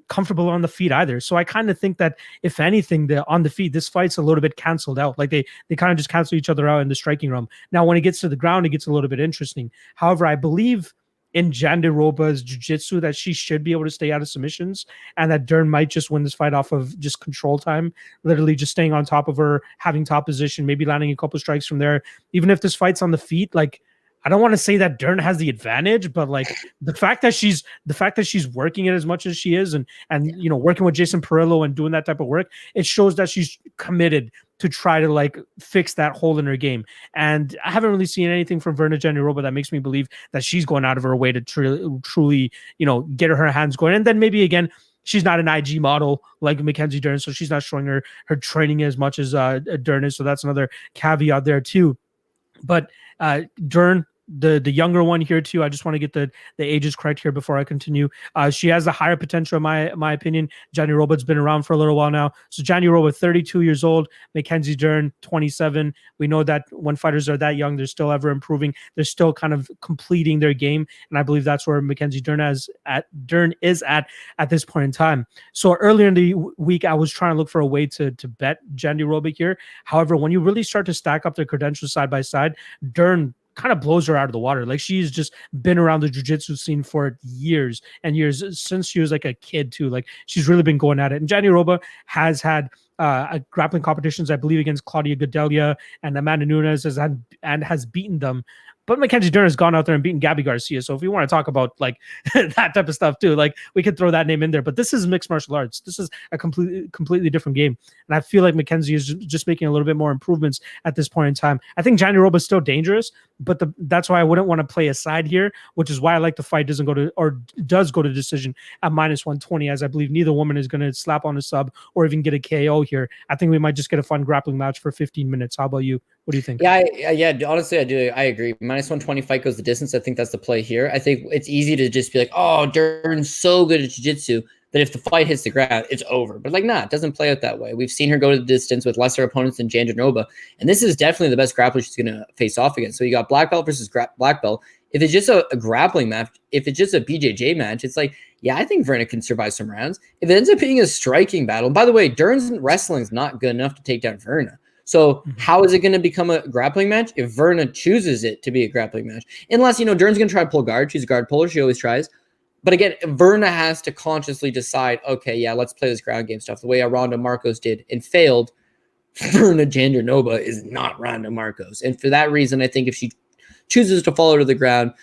comfortable on the feet either. So I kind of think that if anything, on the feet, this fight's a little bit canceled out. Like they kind of just cancel each other out in the striking realm. Now, when it gets to the ground, it gets a little bit interesting. However, I believe in Jandiroba's jiu-jitsu that she should be able to stay out of submissions, and that Dern might just win this fight off of just control time, literally just staying on top of her, having top position, maybe landing a couple strikes from there. Even if this fight's on the feet, like, I don't want to say that Dern has the advantage, but like the fact that she's working it as much as she is, and working with Jason Perillo and doing that type of work, it shows that she's committed to try to like fix that hole in her game. And I haven't really seen anything from Virna Jandiroba that makes me believe that she's going out of her way to truly get her hands going. And then maybe again, she's not an IG model like Mackenzie Dern, so she's not showing her training as much as Dern is. So that's another caveat there too. But Dern, the younger one here too, I just want to get the ages correct here before I continue. She has a higher potential in my opinion. Jandiroba's been around for a little while now. So Jandiroba, 32 years old, Mackenzie Dern, 27. We know that when fighters are that young, they're still ever improving. They're still kind of completing their game, and I believe that's where Mackenzie Dern is at this point in time. So earlier in the week, I was trying to look for a way to bet Jandiroba here. However, when you really start to stack up their credentials side by side, Dern kind of blows her out of the water. Like, she's just been around the jiu-jitsu scene for years and years, since she was like a kid too. Like, she's really been going at it. And Jandiroba has had grappling competitions, I believe, against Claudia Gadelia and Amanda Nunes, has beaten them. But Mackenzie Dern has gone out there and beaten Gabby Garcia. So if you want to talk about like that type of stuff too, like, we could throw that name in there. But this is mixed martial arts. This is a completely different game. And I feel like Mackenzie is just making a little bit more improvements at this point in time. I think Jandiroba is still dangerous, but that's why I wouldn't want to play a side here, which is why I like the fight does go to decision at -120, as I believe neither woman is going to slap on a sub or even get a KO here. I think we might just get a fun grappling match for 15 minutes. How about you? What do you think? Yeah. Honestly, I do. I agree. -120 fight goes the distance. I think that's the play here. I think it's easy to just be like, oh, Dern's so good at jiu-jitsu that if the fight hits the ground, it's over. But like, nah, it doesn't play out that way. We've seen her go to the distance with lesser opponents than Jandiroba, and this is definitely the best grappler she's going to face off against. So you got black belt versus black belt. If it's just a grappling match, if it's just a BJJ match, it's like, yeah, I think Virna can survive some rounds. If it ends up being a striking battle, and by the way, Dern's wrestling is not good enough to take down Virna. So how is it going to become a grappling match if Virna chooses it to be a grappling match? Unless, Dern's going to try to pull guard. She's a guard puller. She always tries. But again, Virna has to consciously decide, okay, yeah, let's play this ground game stuff the way Ronda Marcos did and failed. Virna Jandiroba is not Ronda Marcos. And for that reason, I think if she chooses to follow to the ground,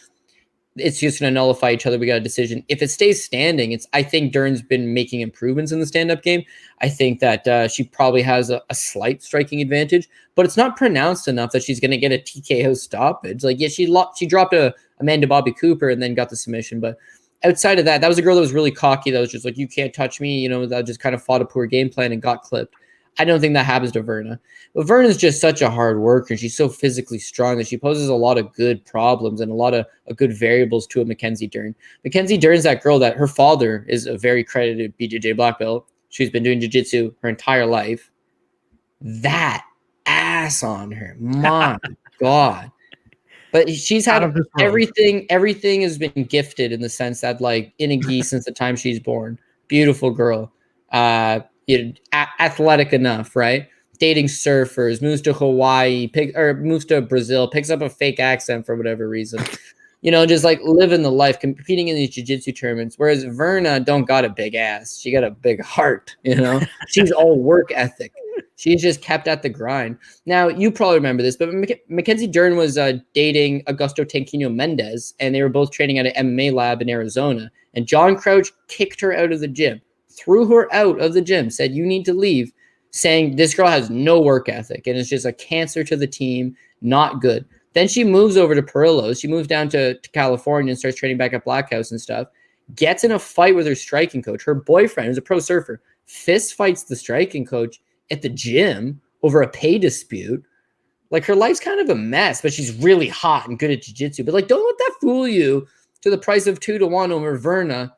it's just going to nullify each other. We got a decision. If it stays standing, I think Dern's been making improvements in the stand-up game. I think that she probably has a slight striking advantage, but it's not pronounced enough that she's going to get a TKO stoppage. Like, yeah, she dropped a Amanda Bobby Cooper and then got the submission, but outside of that, that was a girl that was really cocky. That was just like, you can't touch me. You know, that just kind of fought a poor game plan and got clipped. I don't think that happens to Virna. But Virna's just such a hard worker. She's so physically strong that she poses a lot of good problems and a lot of good variables to a Mackenzie Dern. Mackenzie Dern's that girl that her father is a very credited BJJ black belt. She's been doing jiu-jitsu her entire life. That ass on her. My God. But she's had everything. Everything has been gifted in the sense that, like, Inagi since the time she's born. Beautiful girl. Athletic enough, right? Dating surfers, moves to Hawaii, moves to Brazil, picks up a fake accent for whatever reason. You know, just like living the life, competing in these jiu-jitsu tournaments. Whereas Virna don't got a big ass. She got a big heart, you know? She's all work ethic. She's just kept at the grind. Now, you probably remember this, but Mackenzie Dern was dating Augusto Tanquino Mendez, and they were both training at an MMA lab in Arizona. And John Crouch kicked her out of the gym, threw her out of the gym, said, you need to leave, saying this girl has no work ethic and it's just a cancer to the team, not good. Then she moves over to Perillos. She moves down to California and starts training back at Black House and stuff. Gets in a fight with her striking coach. Her boyfriend, who's a pro surfer, fist fights the striking coach at the gym over a pay dispute. Like, her life's kind of a mess, but she's really hot and good at jiu-jitsu. But, like, don't let that fool you to the price of 2-1 over Virna,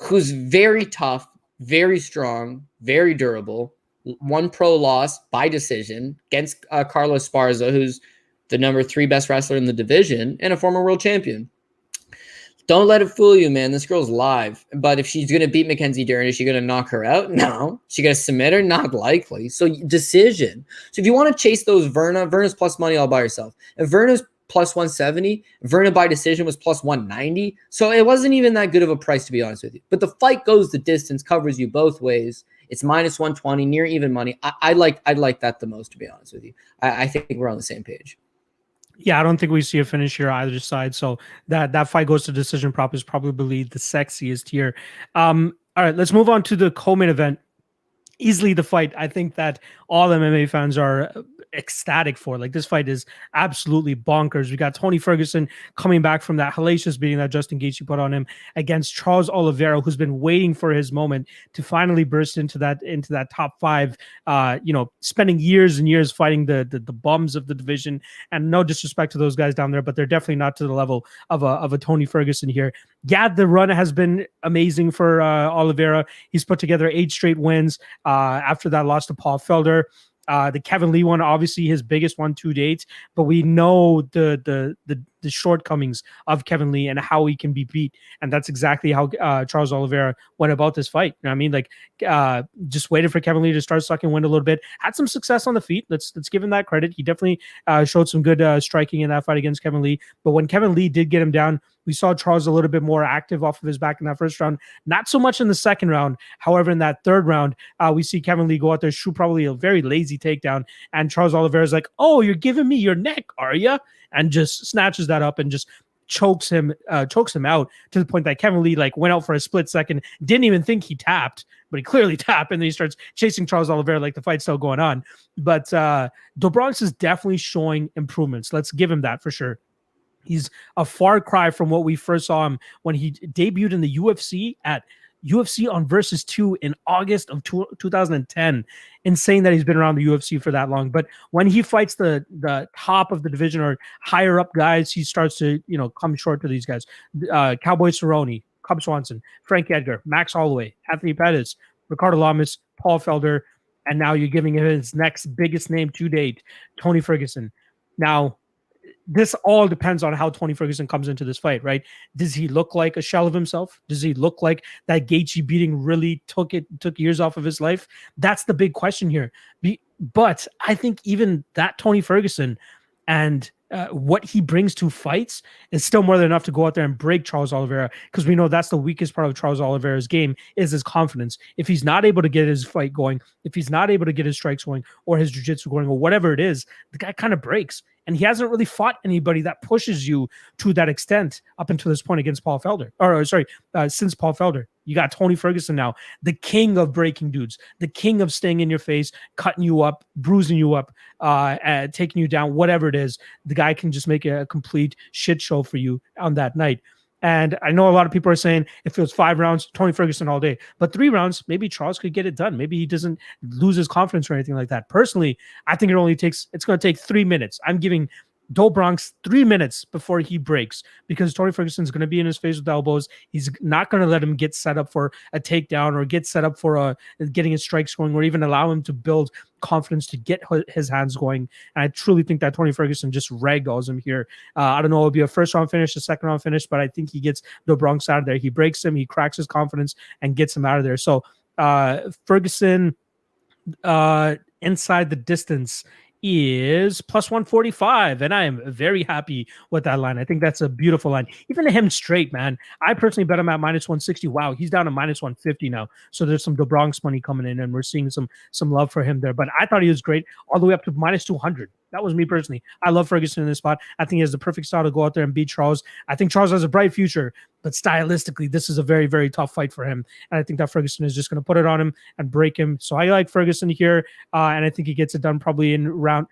who's very tough, very strong, very durable. One pro loss by decision against Carlos Esparza, who's the number 3 best wrestler in the division and a former world champion. Don't let it fool you, man. This girl's live. But if she's going to beat Mackenzie Dern, is she going to knock her out? No. She going to submit her? Not likely. So decision. So if you want to chase those Virna's plus money all by herself. If Virna's plus 170, Virna by decision was plus 190. So it wasn't even that good of a price, to be honest with you. But the fight goes the distance, covers you both ways. It's minus 120, near even money. I'd like that the most, to be honest with you. I think we're on the same page. Yeah, I don't think we see a finish here either side. So that fight goes to decision prop is probably the sexiest here. All right, let's move on to the co-main event. Easily the fight I think that all MMA fans are ecstatic for. Like, this fight is absolutely bonkers. We got Tony Ferguson coming back from that hellacious beating that Justin Gaethje put on him against Charles Oliveira, who's been waiting for his moment to finally burst into that top 5. Spending years and years fighting the bums of the division. And no disrespect to those guys down there, but they're definitely not to the level of a Tony Ferguson here. Yeah, the run has been amazing for Oliveira. He's put together 8 straight wins after that loss to Paul Felder. The Kevin Lee one, obviously his biggest one to date, but we know the shortcomings of Kevin Lee and how he can be beat, and that's exactly how Charles Oliveira went about this fight. You know what I mean? Like, just waited for Kevin Lee to start sucking wind a little bit. Had some success on the feet. Let's give him that credit. He definitely showed some good striking in that fight against Kevin Lee. But when Kevin Lee did get him down, we saw Charles a little bit more active off of his back in that first round. Not so much in the second round. However, in that third round, we see Kevin Lee go out there, shoot probably a very lazy takedown. And Charles Oliveira is like, oh, you're giving me your neck, are you? And just snatches that up and just chokes him out to the point that Kevin Lee went out for a split second, didn't even think he tapped, but he clearly tapped, and then he starts chasing Charles Oliveira like the fight's still going on. But Dobronx is definitely showing improvements. Let's give him that for sure. He's a far cry from what we first saw him when he debuted in the UFC at UFC on Versus 2 in August of 2010. Insane that he's been around the UFC for that long. But when he fights the top of the division or higher up guys, he starts to come short to these guys. Cowboy Cerrone, Cub Swanson, Frank Edgar, Max Holloway, Anthony Pettis, Ricardo Lamas, Paul Felder, and now you're giving him his next biggest name to date, Tony Ferguson. Now, this all depends on how Tony Ferguson comes into this fight, right? Does he look like a shell of himself? Does he look like that Gaethje beating really took years off of his life? That's the big question here. But I think even that Tony Ferguson and what he brings to fights is still more than enough to go out there and break Charles Oliveira, because we know that's the weakest part of Charles Oliveira's game is his confidence. If he's not able to get his fight going, if he's not able to get his strikes going or his jiu-jitsu going or whatever it is, the guy kind of breaks. And he hasn't really fought anybody that pushes you to that extent up until this point against Paul Felder. Since Paul Felder. You got Tony Ferguson now, the king of breaking dudes, the king of staying in your face, cutting you up, bruising you up, taking you down, whatever it is. The guy can just make a complete shit show for you on that night. And I know a lot of people are saying if it was 5 rounds, Tony Ferguson all day. But 3 rounds, maybe Charles could get it done. Maybe he doesn't lose his confidence or anything like that. Personally, I think it's going to take 3 minutes. I'm giving Do Bronx 3 minutes before he breaks, because Tony Ferguson's going to be in his face with elbows. He's not going to let him get set up for a takedown or get set up for getting his strikes going, or even allow him to build confidence to get his hands going. And I truly think that Tony Ferguson just ragdolls him here. I don't know, it'll be a first round finish, a second round finish, but I think he gets Do Bronx out of there. He breaks him, he cracks his confidence and gets him out of there. So Ferguson inside the distance is plus 145, and I am very happy with that line. I think that's a beautiful line. Even him straight, man. I personally bet him at minus 160. Wow, he's down to minus 150 now. So there's some Do Bronx money coming in, and we're seeing some love for him there. But I thought he was great all the way up to minus 200. That was me personally. I love Ferguson in this spot. I think he has the perfect style to go out there and beat Charles. I think Charles has a bright future, but stylistically, this is a very, very tough fight for him. And I think that Ferguson is just going to put it on him and break him. So I like Ferguson here, and I think he gets it done probably in round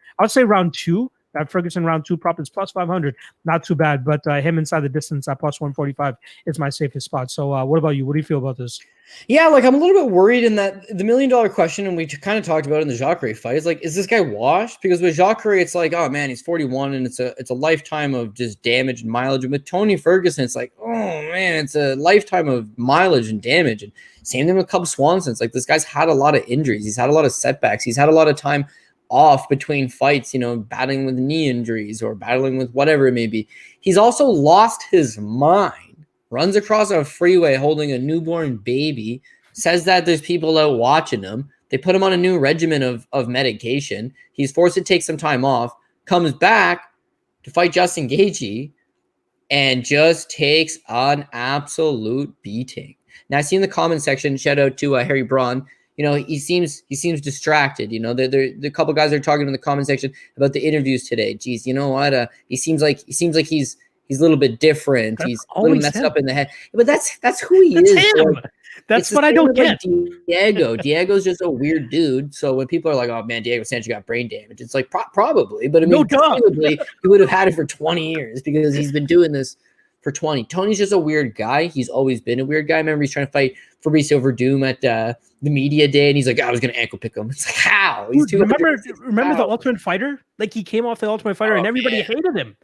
2. That Ferguson round 2 prop is plus 500. Not too bad, but him inside the distance at plus 145 is my safest spot. So what about you? What do you feel about this? Yeah, like I'm a little bit worried in that the $1 million question, and we kind of talked about it in the Jacare fight, is like, is this guy washed? Because with Jacare, it's like, oh man, he's 41 and it's a lifetime of just damage and mileage. And with Tony Ferguson, it's like, oh man, it's a lifetime of mileage and damage. And same thing with Cub Swanson. It's like this guy's had a lot of injuries. He's had a lot of setbacks. He's had a lot of time off between fights, battling with knee injuries or battling with whatever it may be. He's also lost his mind. Runs across a freeway holding a newborn baby, says that there's people out watching him. They put him on a new regimen of medication. He's forced to take some time off, comes back to fight Justin Gaethje, and just takes an absolute beating. Now, I see in the comment section, shout out to Harry Braun, he seems distracted. The couple guys are talking in the comment section about the interviews today. Geez, you know what? He seems like he's a little bit different. That's he's a little messed up in the head. But that's who he is. Him. So that's what I don't get. Like Diego's just a weird dude. So when people are like, oh man, Diego Sanchez got brain damage, it's like probably. But I mean, probably he would have had it for 20 years because he's been doing this for 20. Tony's just a weird guy. He's always been a weird guy. I remember he's trying to fight Fabricio Verdum at the media day, and he's like, I was going to ankle pick him. It's like, how? Dude, remember the Ultimate Fighter? Like, he came off the Ultimate Fighter, and everybody hated him.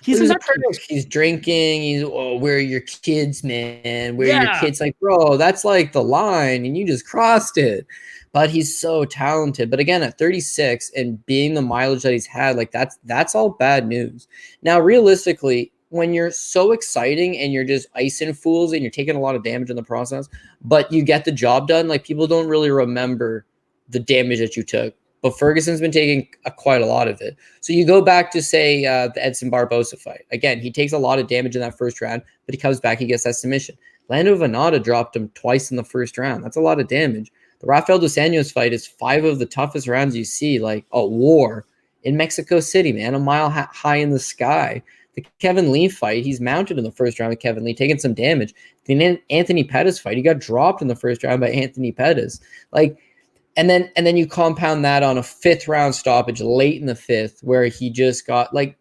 He's drinking. Where are your kids, man? Where are your kids? Like, bro, that's like the line, and you just crossed it. But he's so talented. But again, at 36 and being the mileage that he's had, like that's all bad news. Now, realistically, when you're so exciting and you're just icing fools and you're taking a lot of damage in the process, but you get the job done, like people don't really remember the damage that you took. But Ferguson's been taking quite a lot of it. So you go back to, say, the Edson Barbosa fight. Again, he takes a lot of damage in that first round, but he comes back, he gets that submission. Lando Venata dropped him twice in the first round. That's a lot of damage. The Rafael dos Anjos fight is 5 of the toughest rounds you see, like a war in Mexico City, man, a mile high in the sky. The Kevin Lee fight, he's mounted in the first round with Kevin Lee, taking some damage. The Anthony Pettis fight, he got dropped in the first round by Anthony Pettis. And then you compound that on a 5th round stoppage late in the 5th, where he just got, like,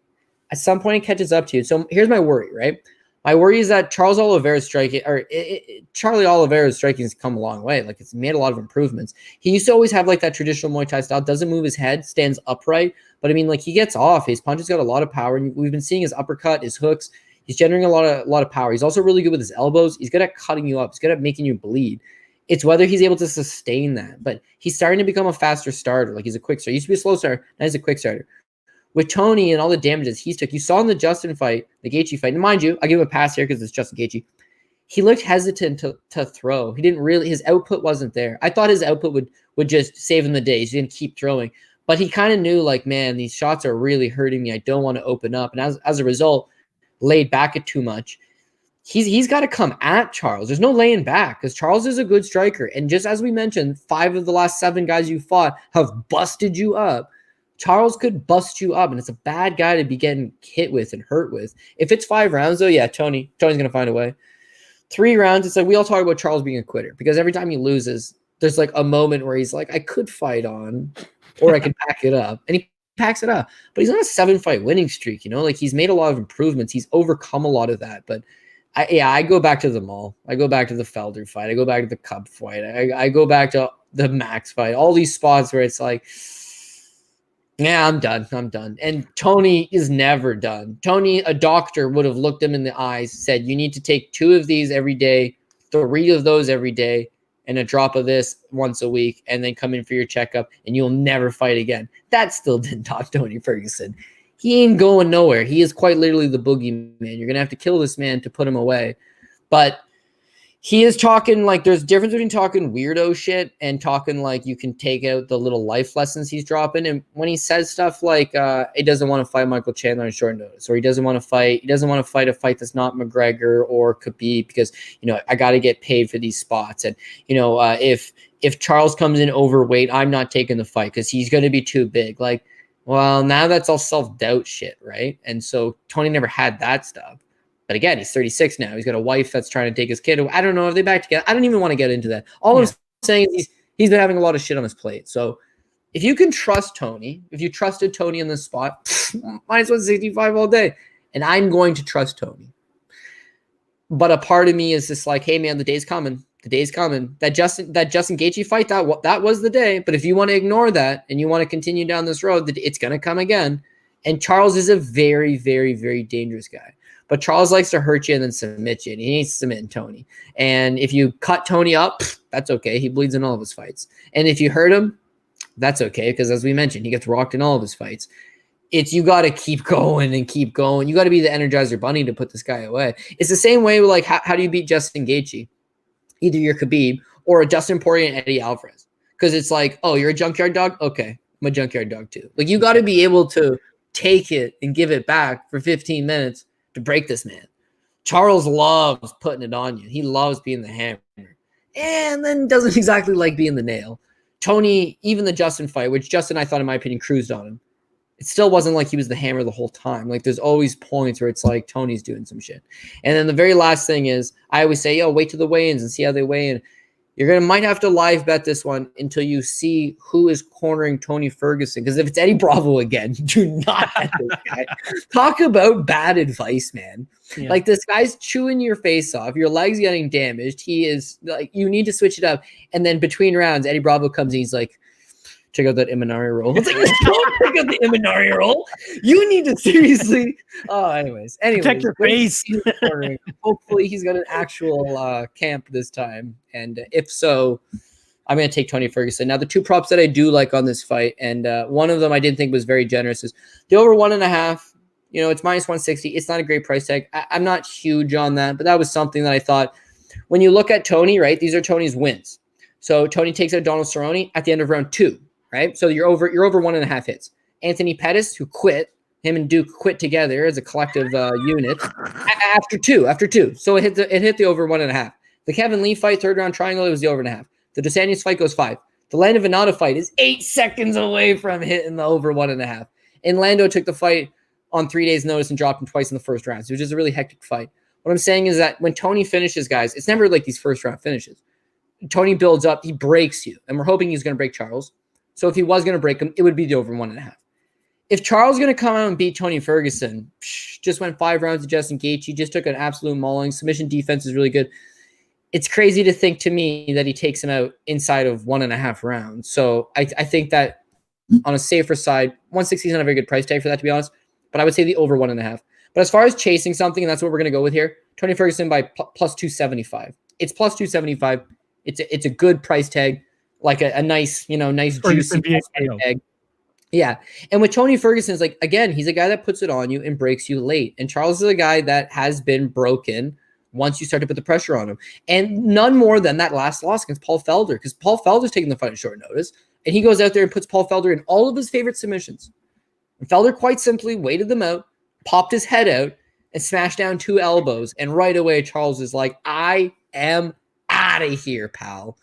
at some point he catches up to you. So here's my worry, right? My worry is that Charlie Oliveira's striking has come a long way. Like, it's made a lot of improvements. He used to always have like that traditional Muay Thai style, doesn't move his head, stands upright. But I mean, like, he gets off. His punch has got a lot of power. And we've been seeing his uppercut, his hooks. He's generating a lot of power. He's also really good with his elbows. He's good at cutting you up. He's good at making you bleed. It's whether he's able to sustain that. But he's starting to become a faster starter. Like, he's a quick starter. He used to be a slow starter. Now he's a quick starter. With Tony and all the damages he took, you saw in the Justin fight, the Gaethje fight, and mind you, I'll give him a pass here because it's Justin Gaethje. He looked hesitant to throw. He didn't really, his output wasn't there. I thought his output would just save him the day. He's going to keep throwing. But he kind of knew, like, man, these shots are really hurting me. I don't want to open up. And as a result, laid back it too much. He's got to come at Charles. There's no laying back because Charles is a good striker. And just as we mentioned, 5 of the last 7 guys you fought have busted you up. Charles could bust you up, and it's a bad guy to be getting hit with and hurt with. If it's 5 rounds, though, yeah, Tony's going to find a way. 3 rounds, it's like we all talk about Charles being a quitter because every time he loses, there's like a moment where he's like, I could fight on, or I can pack it up. And he packs it up. But he's on a 7-fight winning streak, like he's made a lot of improvements. He's overcome a lot of that. But I go back to them all. I go back to the Felder fight. I go back to the Cub fight. I go back to the Max fight. All these spots where it's like, yeah, I'm done. And Tony is never done. Tony, a doctor would have looked him in the eyes, said, you need to take 2 of these every day, 3 of those every day, and a drop of this once a week, and then come in for your checkup, and you'll never fight again. That still didn't talk Tony Ferguson. He ain't going nowhere. He is quite literally the boogeyman. You're going to have to kill this man to put him away. But he is talking like there's a difference between talking weirdo shit and talking like you can take out the little life lessons he's dropping. And when he says stuff like he doesn't want to fight Michael Chandler on short notice, or he doesn't want to fight a fight that's not McGregor or Khabib because I got to get paid for these spots. And if Charles comes in overweight, I'm not taking the fight because he's going to be too big. Like, well, now that's all self-doubt shit, right? And so Tony never had that stuff. But again, he's 36 now. He's got a wife that's trying to take his kid. I don't know if they back together. I don't even want to get into that. All I'm saying is he's been having a lot of shit on his plate. So if you can trust Tony, if you trusted Tony in this spot, -165 all day. And I'm going to trust Tony. But a part of me is just like, hey, man, the day's coming. The day's coming. That Justin Gaethje fight, that was the day. But if you want to ignore that and you want to continue down this road, it's going to come again. And Charles is a very, very, very dangerous guy. But Charles likes to hurt you and then submit you. And he needs to submit Tony. And if you cut Tony up, that's okay. He bleeds in all of his fights. And if you hurt him, that's okay. Because as we mentioned, he gets rocked in all of his fights. You got to keep going and keep going. You got to be the Energizer Bunny to put this guy away. It's the same way with like, how do you beat Justin Gaethje? Either you're Khabib or a Dustin Poirier and Eddie Alvarez. Because it's like, oh, you're a junkyard dog? Okay, I'm a junkyard dog too. Like you got to be able to take it and give it back for 15 minutes to break this man. Charles loves putting it on you. He loves being the hammer and then doesn't exactly like being the nail. Tony, even the Justin fight, which Justin, I thought, in my opinion, cruised on him. It still wasn't like he was the hammer the whole time. Like there's always points where it's like Tony's doing some shit. And then the very last thing is I always say, wait till the weigh-ins and see how they weigh in. Might have to live bet this one until you see who is cornering Tony Ferguson. Because if it's Eddie Bravo again, do not bet this guy. Talk about bad advice, man. Yeah. Like this guy's chewing your face off. Your leg's getting damaged. He is like, you need to switch it up. And then between rounds, Eddie Bravo comes in. He's like, check out that Imanari roll. It's like, don't check out the Imanari roll. You need to seriously. Anyways, protect your face. Hopefully, he's got an actual camp this time, and if so, I'm going to take Tony Ferguson. Now, the 2 props that I do like on this fight, and one of them I didn't think was very generous, is the over 1.5. It's -160. It's not a great price tag. I'm not huge on that, but that was something that I thought. When you look at Tony, right? These are Tony's wins. So Tony takes out Donald Cerrone at the end of round 2. Right, so you're over 1.5 hits. Anthony Pettis, who quit, him and Duke quit together as a collective unit after two. So it hit the over 1.5. The Kevin Lee fight, 3rd round triangle, it was the over 1.5. The Dos Anjos fight goes 5. The Lando Renato fight is 8 seconds away from hitting the over 1.5. And Lando took the fight on 3 days' notice and dropped him twice in the first round. So it was just a really hectic fight. What I'm saying is that when Tony finishes, guys, it's never like these first round finishes. Tony builds up, he breaks you, and we're hoping he's going to break Charles. So if he was going to break him, it would be the over 1.5. If Charles is going to come out and beat Tony Ferguson, just went 5 rounds to Justin Gaethje, just took an absolute mauling. Submission defense is really good. It's crazy to think to me that he takes him out inside of 1.5 rounds. So I think that on a safer side, 160 is not a very good price tag for that, to be honest. But I would say the over 1.5. But as far as chasing something, and that's what we're going to go with here, Tony Ferguson by plus 275. It's plus 275. It's a good price tag. Like a nice, nice juicy tag. Yeah. And with Tony Ferguson, it's like, again, he's a guy that puts it on you and breaks you late. And Charles is a guy that has been broken once you start to put the pressure on him. And none more than that last loss against Paul Felder, because Paul Felder's taking the fight at short notice. And he goes out there and puts Paul Felder in all of his favorite submissions. And Felder quite simply waited them out, popped his head out, and smashed down 2 elbows. And right away, Charles is like, I am out of here, pal.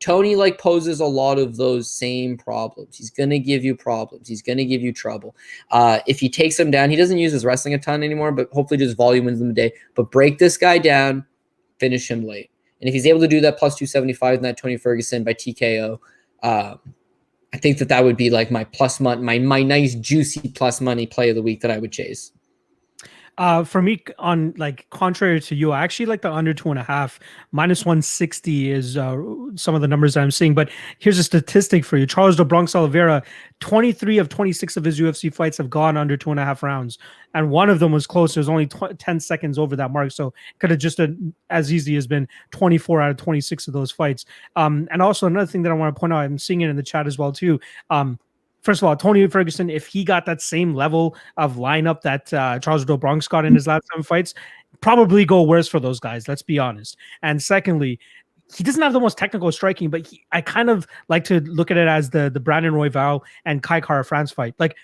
Tony like poses a lot of those same problems. He's going to give you problems. He's going to give you trouble. If he takes him down, he doesn't use his wrestling a ton anymore, but hopefully just volume wins him the day. But break this guy down, finish him late. And if he's able to do that plus 275 in that Tony Ferguson by TKO, I think that would be like my plus money, my nice juicy plus money play of the week that I would chase. For me, on like contrary to you, I actually like the under 2.5. Minus 160 is some of the numbers that I'm seeing. But here's a statistic for you: Charles do Bronx Oliveira, 23 of 26 of his UFC fights have gone under 2.5 rounds, and one of them was close. It was only 10 seconds over that mark, so could have just as easy as been 24 out of 26 of those fights. And also another thing that I want to point out, I'm seeing it in the chat as well too. First of all, Tony Ferguson, if he got that same level of lineup that Charles do Bronx got in his last 7 fights, probably go worse for those guys. Let's be honest. And secondly, he doesn't have the most technical striking, but I kind of like to look at it as the Brandon Royval and Kai Kara France fight. Like,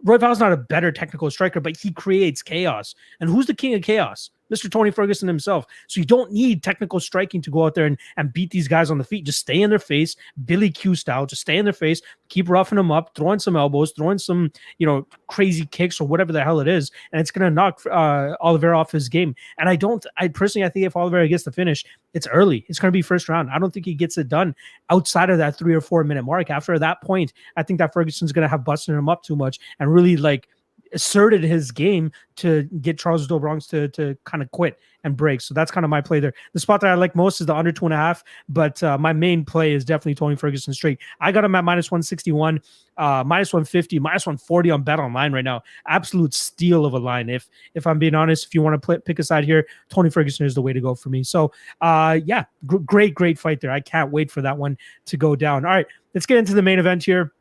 Royval's not a better technical striker, but he creates chaos. And who's the king of chaos? Mr. Tony Ferguson himself. So you don't need technical striking to go out there and beat these guys on the feet. Just stay in their face, Billy Q style. Just stay in their face, keep roughing them up, throwing some elbows, throwing some, crazy kicks or whatever the hell it is, and it's going to knock Oliveira off his game. And I think if Oliveira gets the finish, it's early. It's going to be first round. I don't think he gets it done outside of that 3 or 4 minute mark. After that point, I think that Ferguson's going to have busted him up too much and really asserted his game to get Charles do Bronx to kind of quit and break. So that's kind of my play there. The spot that I like most is the under 2.5, but my main play is definitely Tony Ferguson straight. I got him at minus 161, minus 150, minus 140 on Bet Online right now. Absolute steal of a line. If I'm being honest, if you want to pick a side here, Tony Ferguson is the way to go for me. So great fight there. I can't wait for that one to go down. All right, let's get into the main event here.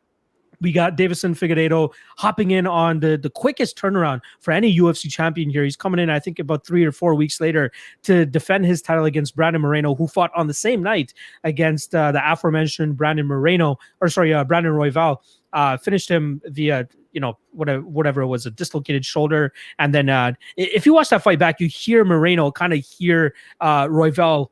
We got Deiveson Figueiredo hopping in on the quickest turnaround for any UFC champion here. He's coming in, I think, about 3 or 4 weeks later to defend his title against Brandon Moreno, who fought on the same night against the aforementioned Brandon Royval. Finished him via, whatever it was, a dislocated shoulder. And then if you watch that fight back, you hear Moreno kind of hear Royval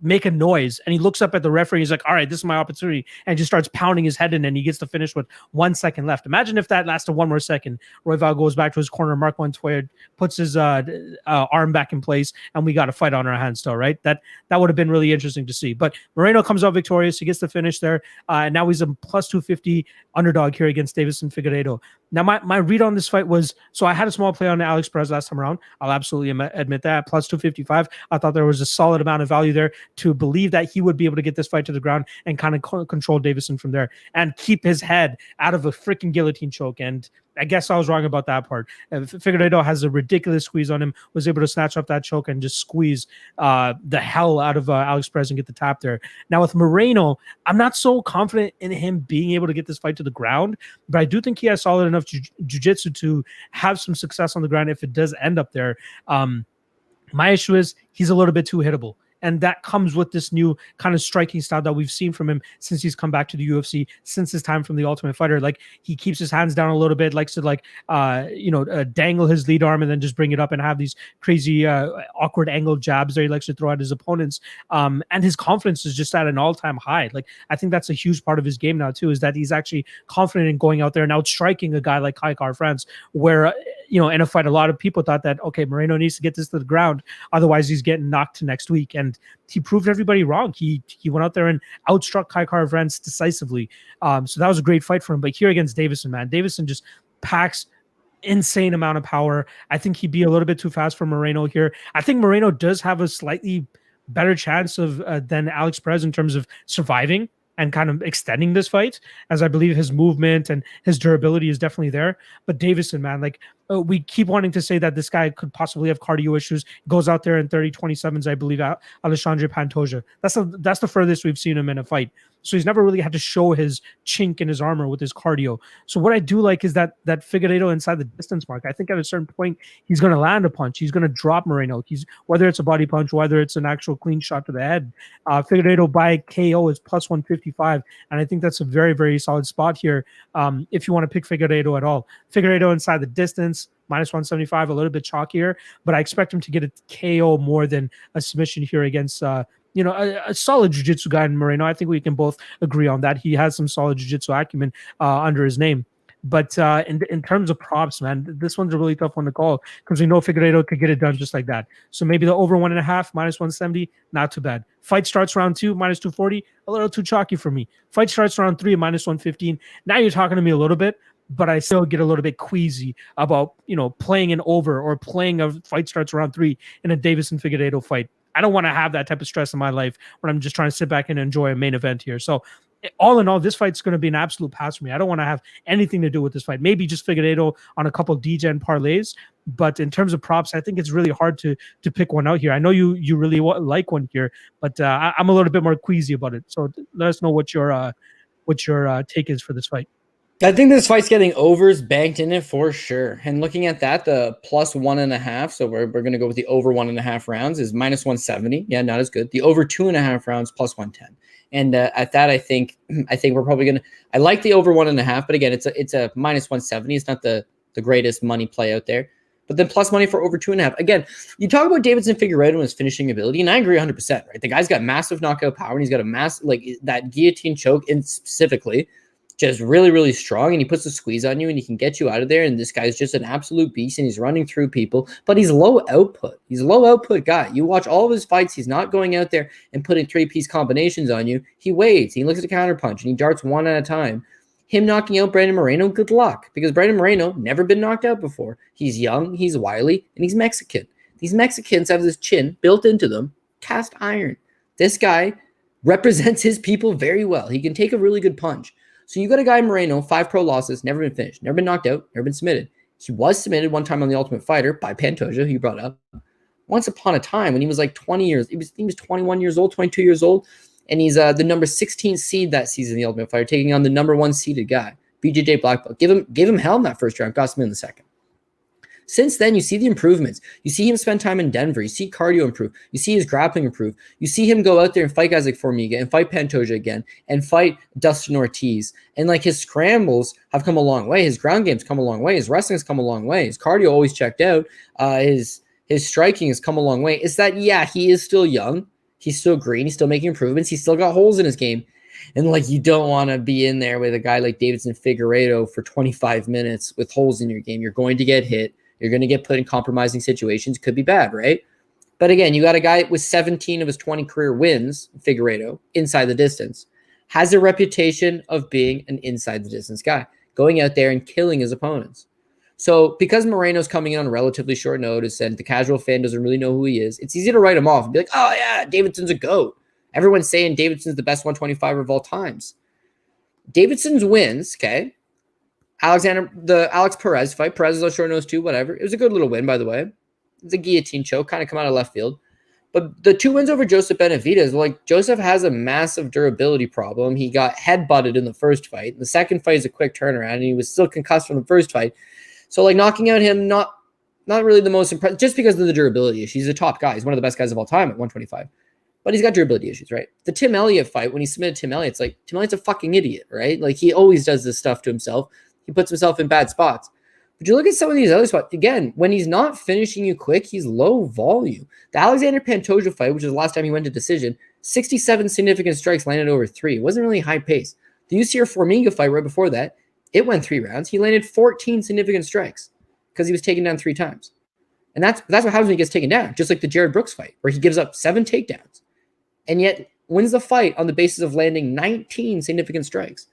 make a noise, and he looks up at the referee. He's like, all right, this is my opportunity, and just starts pounding his head in, and he gets to finish with 1 second left. Imagine if that lasted 1 more second. Royval goes back to his corner, Mark Montoya puts his arm back in place, and we got a fight on our hands still, right? That would have been really interesting to see. But Moreno comes out victorious. He gets the finish there, and now he's a plus 250 underdog here against Deiveson Figueiredo. Now, my read on this fight was, so I had a small play on Alex Perez last time around. I'll absolutely admit that. Plus 255. I thought there was a solid amount of value there to believe that he would be able to get this fight to the ground and kind of control Deiveson from there and keep his head out of a freaking guillotine choke. And I guess I was wrong about that part. Figueiredo has a ridiculous squeeze on him, was able to snatch up that choke and just squeeze the hell out of Alex Perez and get the tap there. Now with Moreno, I'm not so confident in him being able to get this fight to the ground, but I do think he has solid enough jiu-jitsu to have some success on the ground if it does end up there. My issue is he's a little bit too hittable. And that comes with this new kind of striking style that we've seen from him since he's come back to the UFC, since his time from the Ultimate Fighter. Like, he keeps his hands down a little bit, likes to dangle his lead arm and then just bring it up and have these crazy awkward angled jabs that he likes to throw at his opponents. And his confidence is just at an all-time high. Like, I think that's a huge part of his game now too, is that he's actually confident in going out there and outstriking a guy like Kai Kara France, where in a fight, a lot of people thought that, okay, Moreno needs to get this to the ground, otherwise he's getting knocked next week. And he proved everybody wrong. He went out there and outstruck Kai Kara France decisively. So that was a great fight for him. But here against Deiveson, man, Deiveson just packs insane amount of power. I think he'd be a little bit too fast for Moreno here. I think Moreno does have a slightly better chance of than Alex Perez in terms of surviving and kind of extending this fight, as I believe his movement and his durability is definitely there. But Deiveson, man, we keep wanting to say that this guy could possibly have cardio issues. Goes out there in 30-27s, I believe, Alexandre Pantoja. That's the furthest we've seen him in a fight. So he's never really had to show his chink in his armor with his cardio. So what I do like is that Figueiredo inside the distance mark. I think at a certain point, he's going to land a punch. He's going to drop Moreno. Whether it's a body punch, whether it's an actual clean shot to the head. Figueiredo by KO is plus 155. And I think that's a very, very solid spot here if you want to pick Figueiredo at all. Figueiredo inside the distance, minus 175, a little bit chalkier, but I expect him to get a KO more than a submission here against a solid jiu-jitsu guy in Moreno. I think we can both agree on that. He has some solid jiu-jitsu acumen under his name. But in terms of props, man, this one's a really tough one to call because we know Figueiredo could get it done just like that. So maybe the over 1.5, -170, not too bad. Fight starts round 2, -240, a little too chalky for me. Fight starts round 3, -115. Now you're talking to me a little bit, but I still get a little bit queasy about, playing an over or playing a fight starts round 3 in a Deiveson Figueiredo fight. I don't want to have that type of stress in my life when I'm just trying to sit back and enjoy a main event here. So all in all, this fight's going to be an absolute pass for me. I don't want to have anything to do with this fight. Maybe just Figueiredo on a couple of DGen parlays. But in terms of props, I think it's really hard to pick one out here. I know you really like one here, but I'm a little bit more queasy about it. So let us know what your take is for this fight. I think this fight's getting overs banked in it for sure. And looking at that, the +1.5, so we're going to go with the over 1.5 rounds, is -170. Yeah, not as good. The over 2.5 rounds, +110. And at that, I think we're probably going to – I like the over 1.5, but again, it's a -170. It's not the greatest money play out there. But then plus money for over 2.5. Again, you talk about Deiveson Figueiredo and his finishing ability, and I agree 100%, right? The guy's got massive knockout power, and he's got a that guillotine choke, and specifically – just really, really strong, and he puts a squeeze on you, and he can get you out of there, and this guy's just an absolute beast, and he's running through people, but he's low output. He's a low output guy. You watch all of his fights, he's not going out there and putting 3-piece combinations on you. He waits, he looks at a counterpunch, and he darts one at a time. Him knocking out Brandon Moreno, good luck, because Brandon Moreno never been knocked out before. He's young, he's wily, and he's Mexican. These Mexicans have this chin built into them, cast iron. This guy represents his people very well. He can take a really good punch. So you got a guy, Moreno, 5 pro losses, never been finished, never been knocked out, never been submitted. He was submitted one time on The Ultimate Fighter by Pantoja, who you brought up. Once upon a time, when he was like 20 years, he was 21 years old, 22 years old, and he's the number 16 seed that season in The Ultimate Fighter, taking on the number 1 seeded guy, BJJ Black Belt. Give him hell in that first round, got him in the second. Since then, you see the improvements. You see him spend time in Denver. You see cardio improve. You see his grappling improve. You see him go out there and fight guys like Formiga and fight Pantoja again and fight Dustin Ortiz. And like his scrambles have come a long way. His ground game's come a long way. His wrestling's come a long way. His cardio always checked out. His striking has come a long way. It's that, yeah, he is still young. He's still green. He's still making improvements. He's still got holes in his game. And like, you don't want to be in there with a guy like Deiveson Figueiredo for 25 minutes with holes in your game. You're going to get hit. You're going to get put in compromising situations. Could be bad, right? But again, you got a guy with 17 of his 20 career wins, Figueiredo, inside the distance, has a reputation of being an inside the distance guy, going out there and killing his opponents. So because Moreno's coming in on relatively short notice and the casual fan doesn't really know who he is, it's easy to write him off and be like, oh yeah, Davidson's a GOAT. Everyone's saying Davidson's the best 125 of all times. Davidson's wins, okay? The Alex Perez fight. Perez is on short nose too, whatever. It was a good little win, by the way. It's a guillotine choke, kind of come out of left field. But the 2 wins over Joseph Benavidez, like, Joseph has a massive durability problem. He got headbutted in the first fight. The second fight is a quick turnaround, and he was still concussed from the first fight. So, like, knocking out him, not really the most impressive, just because of the durability issue. He's a top guy. He's one of the best guys of all time at 125. But he's got durability issues, right? The Tim Elliott fight, when he submitted Tim Elliott, it's like, Tim Elliott's a fucking idiot, right? Like, he always does this stuff to himself. He puts himself in bad spots. But you look at some of these other spots, again, when he's not finishing you quick, he's low volume. The Alexander Pantoja fight, which is the last time he went to decision, 67 significant strikes landed over 3. It wasn't really high pace. The Yusir Formiga fight right before that, it went 3 rounds. He landed 14 significant strikes because he was taken down 3 times. And that's what happens when he gets taken down, just like the Jared Brooks fight, where he gives up 7 takedowns and yet wins the fight on the basis of landing 19 significant strikes.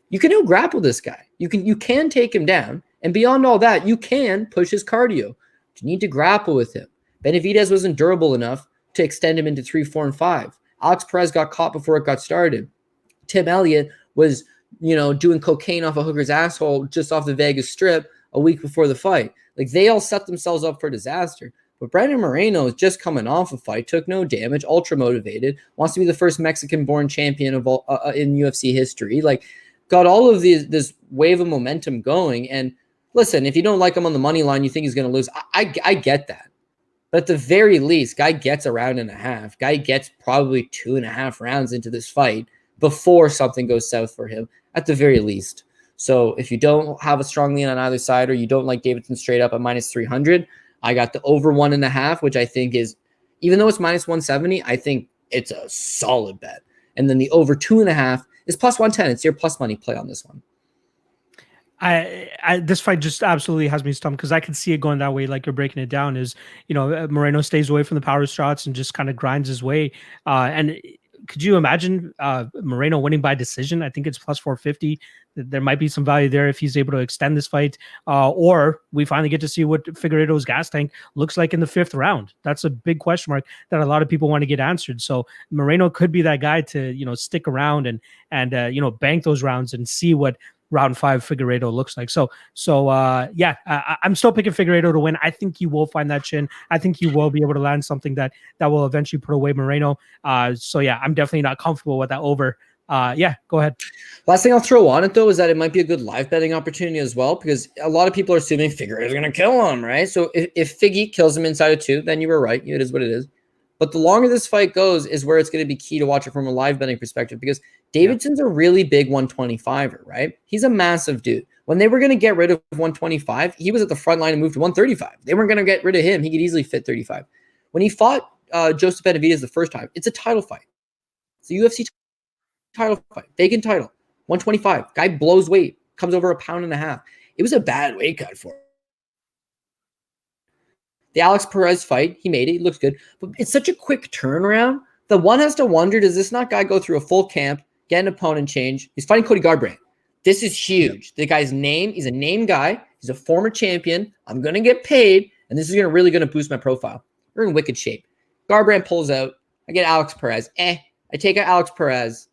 You can out-grapple this guy. You can take him down. And beyond all that, you can push his cardio. You need to grapple with him. Benavidez wasn't durable enough to extend him into 3, 4, and 5. Alex Perez got caught before it got started. Tim Elliott was, doing cocaine off a hooker's asshole just off the Vegas Strip a week before the fight. Like, they all set themselves up for disaster. But Brandon Moreno is just coming off a fight, took no damage, ultra motivated, wants to be the first Mexican-born champion of all in UFC history. Like, got all of this wave of momentum going. And listen, if you don't like him on the money line, you think he's going to lose. I get that. But at the very least, guy gets a round and a half. Guy gets probably 2.5 rounds into this fight before something goes south for him, at the very least. So if you don't have a strong lean on either side, or you don't like Davidson straight up at -300, I got the over 1.5, which I think is, even though it's -170, I think it's a solid bet. And then the over 2.5 is +110. It's your plus money play on this one. This fight just absolutely has me stumped because I can see it going that way. Like you're breaking it down is, Moreno stays away from the power shots and just kind of grinds his way. And could you imagine Moreno winning by decision? I think it's +450. There might be some value there if he's able to extend this fight, or we finally get to see what Figueiredo's gas tank looks like in the 5th round. That's a big question mark that a lot of people want to get answered. So Moreno could be that guy to stick around and bank those rounds and see what round 5 Figueiredo looks like. So I'm still picking Figueiredo to win. I think you will find that chin. I think you will be able to land something that will eventually put away Moreno. I'm definitely not comfortable with that over. Go ahead. Last thing I'll throw on it, though, is that it might be a good live betting opportunity as well, because a lot of people are assuming Figueiredo's going to kill him, right? So if Figgy kills him inside of 2, then you were right. It is what it is. But the longer this fight goes is where it's going to be key to watch it from a live betting perspective, because Davidson's a really big 125er, right? He's a massive dude. When they were going to get rid of 125, he was at the front line and moved to 135. They weren't going to get rid of him. He could easily fit 35. When he fought Joseph Benavidez the first time, it's a title fight. It's a UFC title fight. Vacant title. 125. Guy blows weight. Comes over 1.5 pounds. It was a bad weight cut for him. The Alex Perez fight, he made it. He looks good. But it's such a quick turnaround. The one has to wonder, does this not guy go through a full camp, get an opponent change? He's fighting Cody Garbrandt. This is huge. The guy's name, he's a name guy. He's a former champion. I'm going to get paid, and this is really going to boost my profile. We're in wicked shape. Garbrandt pulls out. I get Alex Perez. I take out Alex Perez.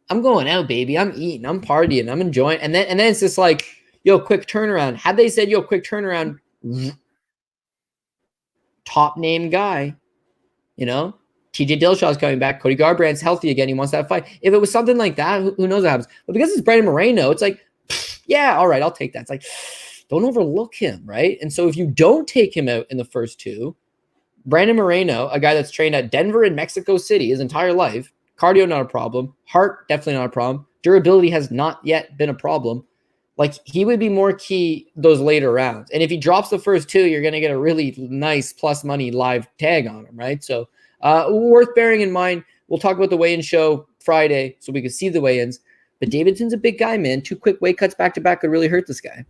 I'm going out, baby. I'm eating. I'm partying. I'm enjoying. And then it's just like, quick turnaround. Had they said, quick turnaround, top name guy, TJ Dillashaw's coming back. Cody Garbrandt's healthy again. He wants that fight. If it was something like that, who knows what happens? But because it's Brandon Moreno, it's like, all right, I'll take that. It's like, don't overlook him, right? And so if you don't take him out in the first 2, Brandon Moreno, a guy that's trained at Denver and Mexico City his entire life, cardio not a problem, heart definitely not a problem, durability has not yet been a problem. Like, he would be more key those later rounds. And if he drops the first 2, you're going to get a really nice plus money live tag on him, right? So worth bearing in mind. We'll talk about the weigh-in show Friday so we can see the weigh-ins. But Davidson's a big guy, man. 2 quick weight cuts back-to-back could really hurt this guy.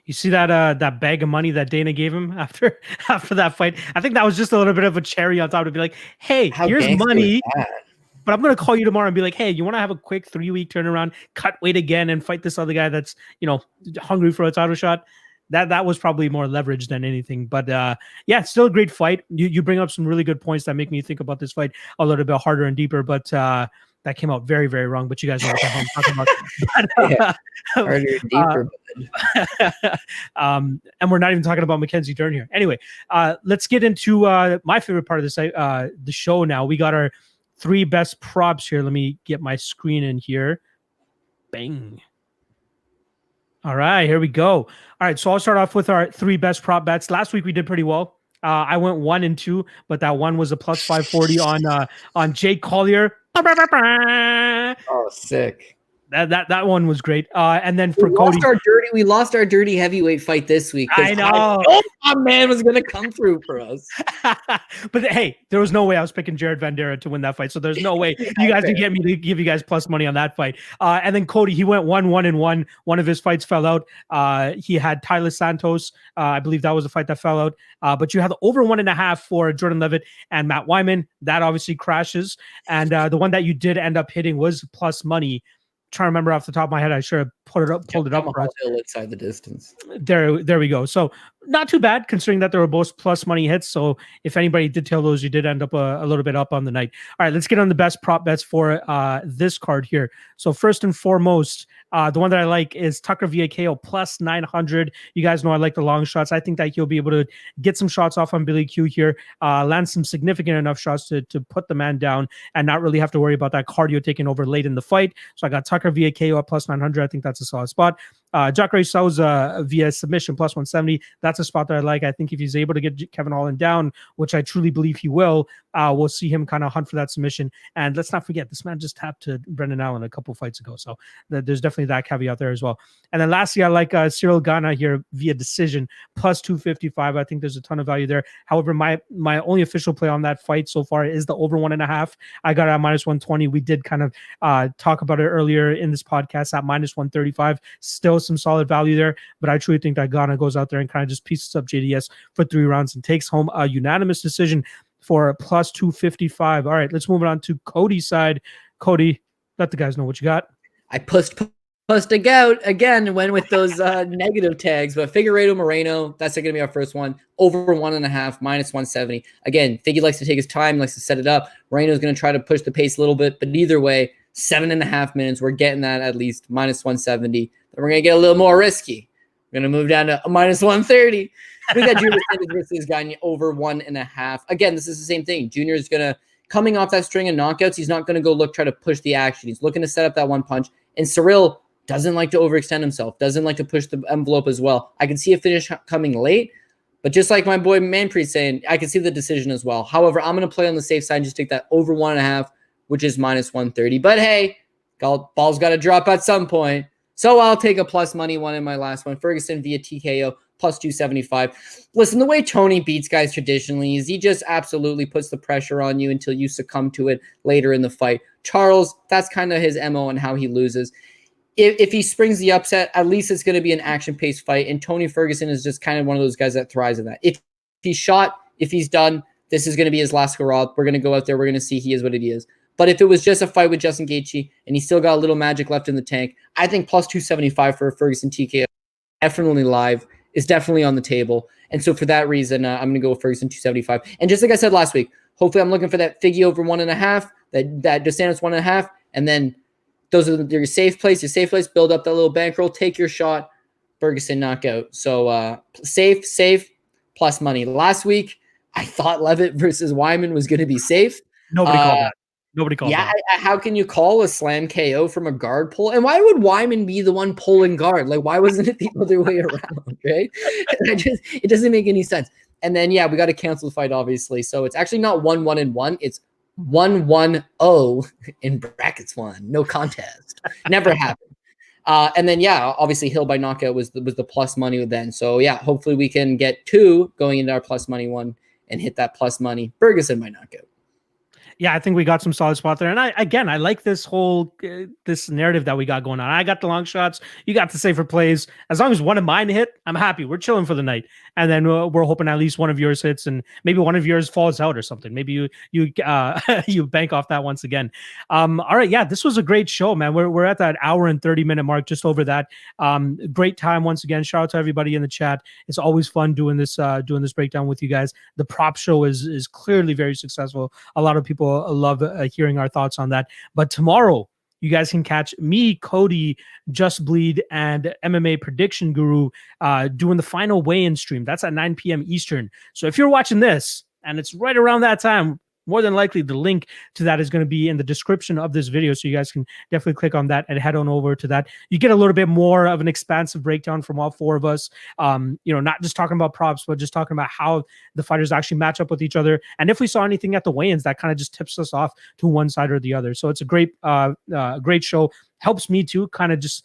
You see that bag of money that Dana gave him after that fight? I think that was just a little bit of a cherry on top to be like, hey, here's money. But I'm going to call you tomorrow and be like, hey, you want to have a quick 3-week turnaround, cut weight again, and fight this other guy that's, hungry for a title shot? That was probably more leverage than anything. But it's still a great fight. You bring up some really good points that make me think about this fight a little bit harder and deeper. But that came out very, very wrong. But you guys know what the hell I'm talking about. Harder and deeper. And we're not even talking about Mackenzie Dern here. Anyway, let's get into my favorite part of the show now. We got our 3 best props here. Let me get my screen in here. Bang. All right, here we go. All right, so I'll start off with our 3 best prop bets. Last week we did pretty well. I went 1 and 2, but that one was a plus 540 on Jake Collier. Oh, sick. That one was great. And then for Cody, we lost our dirty heavyweight fight this week. I know. My man was going to come through for us. But hey, there was no way I was picking Jared Vanderaa to win that fight. So there's no way you guys can get me to give you guys plus money on that fight. And then Cody, he went 1-1-1. One of his fights fell out. He had Tyler Santos. I believe that was the fight that fell out. But you had the over 1.5 for Jordan Levitt and Matt Wyman. That obviously crashes. And the one that you did end up hitting was plus money. Trying to remember off the top of my head, I should have pulled it up. Inside the distance. There we go. So not too bad considering that they were both plus money hits. So if anybody did tail those, you did end up a little bit up on the night. All right, let's get on the best prop bets for this card here. So first and foremost, the one that I like is Tucker via KO plus 900. You guys know I like the long shots. I think that he'll be able to get some shots off on Billy Q here, land some significant enough shots to put the man down and not really have to worry about that cardio taking over late in the fight. So I got Tucker via KO at plus 900. I think that's a solid spot. Jacare Souza via submission plus 170. That's a spot that I like. I think if he's able to get Kevin Holland down, which I truly believe he will, we'll see him kind of hunt for that submission. And let's not forget, this man just tapped to Brendan Allen a couple fights ago. So there's definitely that caveat there as well. And then lastly, I like Ciryl Gane here via decision plus 255. I think there's a ton of value there. However, my only official play on that fight so far is the over 1.5. I got it at minus 120. We did kind of talk about it earlier in this podcast at minus 135. Still some solid value there, but I truly think that Gane goes out there and kind of just pieces up JDS for 3 rounds and takes home a unanimous decision for plus 255. All right, let's move on to Cody's side. Cody, let the guys know what you got. I pushed out again, went with those negative tags, but Figueiredo Moreno, that's going to be our first one. Over 1.5, minus 170. Again, Figgy likes to take his time, likes to set it up. Moreno's going to try to push the pace a little bit, but either way, 7.5 minutes, we're getting that at least minus 170. Then we're going to get a little more risky. We're going to move down to minus 130. We got Junior versus Gane over 1.5. Again, this is the same thing. Junior is going to, coming off that string of knockouts, he's not going to go try to push the action. He's looking to set up that one punch. And Ciryl doesn't like to overextend himself, doesn't like to push the envelope as well. I can see a finish coming late, but just like my boy Manpreet saying, I can see the decision as well. However, I'm going to play on the safe side and just take that over 1.5, which is minus 130. But hey, ball's got to drop at some point. So I'll take a plus money one in my last one. Ferguson via TKO plus 275. Listen, the way Tony beats guys traditionally is he just absolutely puts the pressure on you until you succumb to it later in the fight. Charles, that's kind of his MO and how he loses. If he springs the upset, at least it's going to be an action-paced fight. And Tony Ferguson is just kind of one of those guys that thrives in that. If he's shot, if he's done, this is going to be his last hurrah. We're going to go out there. We're going to see he is what he is. But if it was just a fight with Justin Gaethje and he still got a little magic left in the tank, I think plus 275 for a Ferguson TKO, definitely live, is definitely on the table. And so for that reason, I'm going to go with Ferguson 275. And just like I said last week, hopefully I'm looking for that Figgy over 1.5, that Dos Santos 1.5, and then those are your safe place. Your safe place, build up that little bankroll, take your shot, Ferguson knockout. So safe, plus money. Last week, I thought Levitt versus Wyman was going to be safe. Nobody called that. Nobody called that. Yeah, how can you call a slam KO from a guard pull? And why would Wyman be the one pulling guard? Like, why wasn't it the other way around, right? It doesn't make any sense. And then, yeah, we got to cancel the fight, obviously. So it's actually not 1-1-1. It's 1-1-0 in brackets 1. No contest. Never happened. And then, yeah, obviously Hill by knockout was the plus money then. So, yeah, hopefully we can get 2 going into our plus money one and hit that plus money. Ferguson by knockout. Yeah, I think we got some solid spot there. And I like this whole this narrative that we got going on. I got the long shots. You got the safer plays. As long as one of mine hit, I'm happy. We're chilling for the night. And then we're hoping at least one of yours hits and maybe one of yours falls out or something. Maybe you you bank off that once again. All right. Yeah, this was a great show, man. We're at that hour and 30-minute mark, just over that. Great time once again. Shout out to everybody in the chat. It's always fun doing this breakdown with you guys. The prop show is clearly very successful. A lot of people love hearing our thoughts on that. But tomorrow, you guys can catch me, Cody, Just Bleed, and MMA Prediction Guru doing the final weigh-in stream. That's at 9 p.m. Eastern. So if you're watching this and it's right around that time, more than likely the link to that is going to be in the description of this video. So you guys can definitely click on that and head on over to that. You get a little bit more of an expansive breakdown from all 4 of us. Not just talking about props, but just talking about how the fighters actually match up with each other. And if we saw anything at the weigh-ins, that kind of just tips us off to one side or the other. So it's a great show. Helps me to kind of just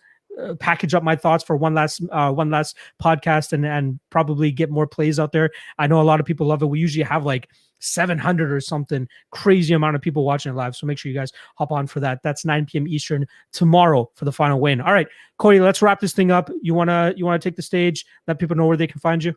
package up my thoughts for one last podcast and probably get more plays out there. I know a lot of people love it. We usually have like 700 or something crazy amount of people watching it live. So make sure you guys hop on for that. That's 9 p.m. Eastern tomorrow for the final win. All right, Cody, let's wrap this thing up. You wanna take the stage, let people know where they can find you?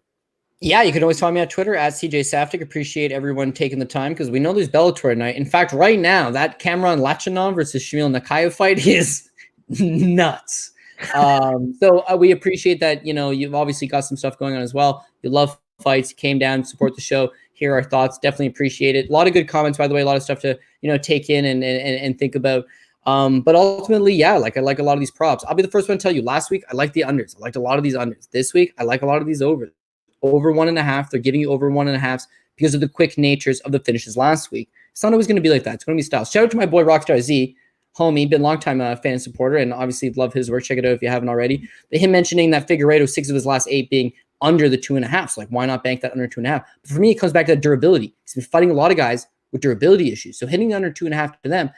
Yeah, you can always find me on Twitter at CJ Saftic. Appreciate everyone taking the time because we know there's Bellator tonight. In fact, right now, that Cameron Lachinov versus Shamil Nakayev fight is nuts. So we appreciate that. You've obviously got some stuff going on as well. You love fights, came down, support the show, hear our thoughts. Definitely appreciate it. A lot of good comments, by the way, a lot of stuff to, take in and think about. But ultimately, yeah, I like a lot of these props. I'll be the first one to tell you, last week, I liked the unders. I liked a lot of these unders. This week, I like a lot of these overs. Over 1.5. They're giving you over 1.5 because of the quick natures of the finishes last week. It's not always going to be like that. It's going to be style. Shout out to my boy Rockstar Z. homie, been a long time fan and supporter, and obviously love his work. Check it out if you haven't already. But him mentioning that Figueiredo 6 of his last 8 being under the 2.5. So like, why not bank that under 2.5? But for me, it comes back to that durability. He's been fighting a lot of guys with durability issues. So hitting the under 2.5 to them,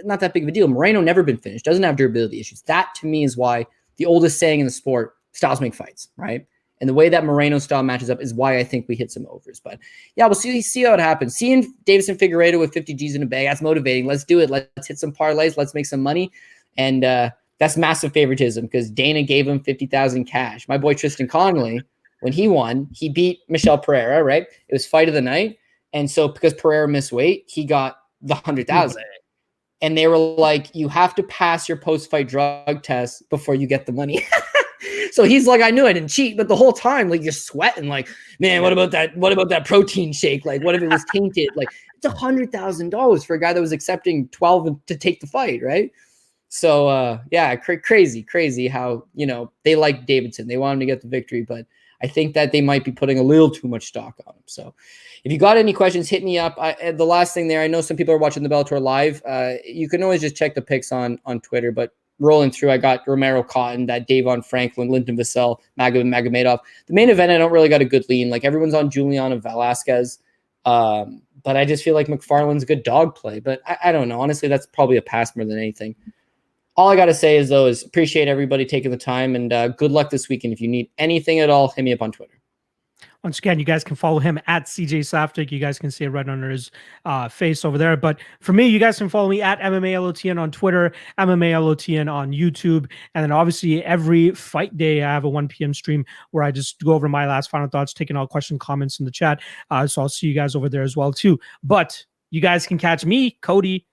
not that big of a deal. Moreno never been finished, doesn't have durability issues. That to me is why the oldest saying in the sport, styles make fights, right? And the way that Moreno style matches up is why I think we hit some overs. But yeah, we'll see how it happens. Seeing Deiveson Figueiredo with 50 G's in the bag, that's motivating. Let's do it. Let's hit some parlays. Let's make some money. And that's massive favoritism because Dana gave him 50,000 cash. My boy Tristan Connolly, when he won, he beat Michel Pereira, right? It was fight of the night. And so because Pereira missed weight, he got the 100,000. And they were like, you have to pass your post-fight drug test before you get the money. So he's like, I knew I didn't cheat, but the whole time, like, you're sweating, like, man, what about that? What about that protein shake? Like, what if it was tainted? Like, it's $100,000 for a guy that was accepting 12 to take the fight, right? So, yeah, crazy how, you know, they like Deiveson. They want him to get the victory, but I think that they might be putting a little too much stock on him. So if you got any questions, hit me up. The last thing there, I know some people are watching the Bellator live. You can always just check the picks on Twitter, but rolling through, I got Romero Cotton, that Davon Franklin, Linton Vassell, Magomedov. The main event, I don't really got a good lean. Like, everyone's on Juliana Velasquez. But I just feel like McFarland's a good dog play. But I don't know. Honestly, that's probably a pass more than anything. All I got to say is appreciate everybody taking the time, and good luck this weekend. If you need anything at all, hit me up on Twitter. Once again, you guys can follow him at CJ Saftic. You guys can see it right under his face over there. But for me, you guys can follow me at MMA LOTN on Twitter, MMA LOTN on YouTube. And then obviously every fight day, I have a 1 p.m. stream where I just go over my last final thoughts, taking all questions, comments in the chat. So I'll see you guys over there as well too. But you guys can catch me, Cody,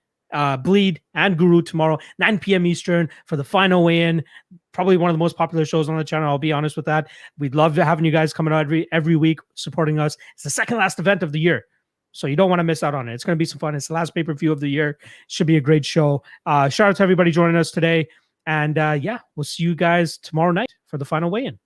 Bleed, and Guru tomorrow, 9 p.m. Eastern for the final weigh-in. Probably one of the most popular shows on the channel. I'll be honest with that. We'd love to having you guys coming out every week supporting us. It's the second last event of the year, so you don't want to miss out on it. It's going to be some fun. It's the last pay-per-view of the year. Should be a great show. Shout out to everybody joining us today. And yeah, we'll see you guys tomorrow night for the final weigh-in.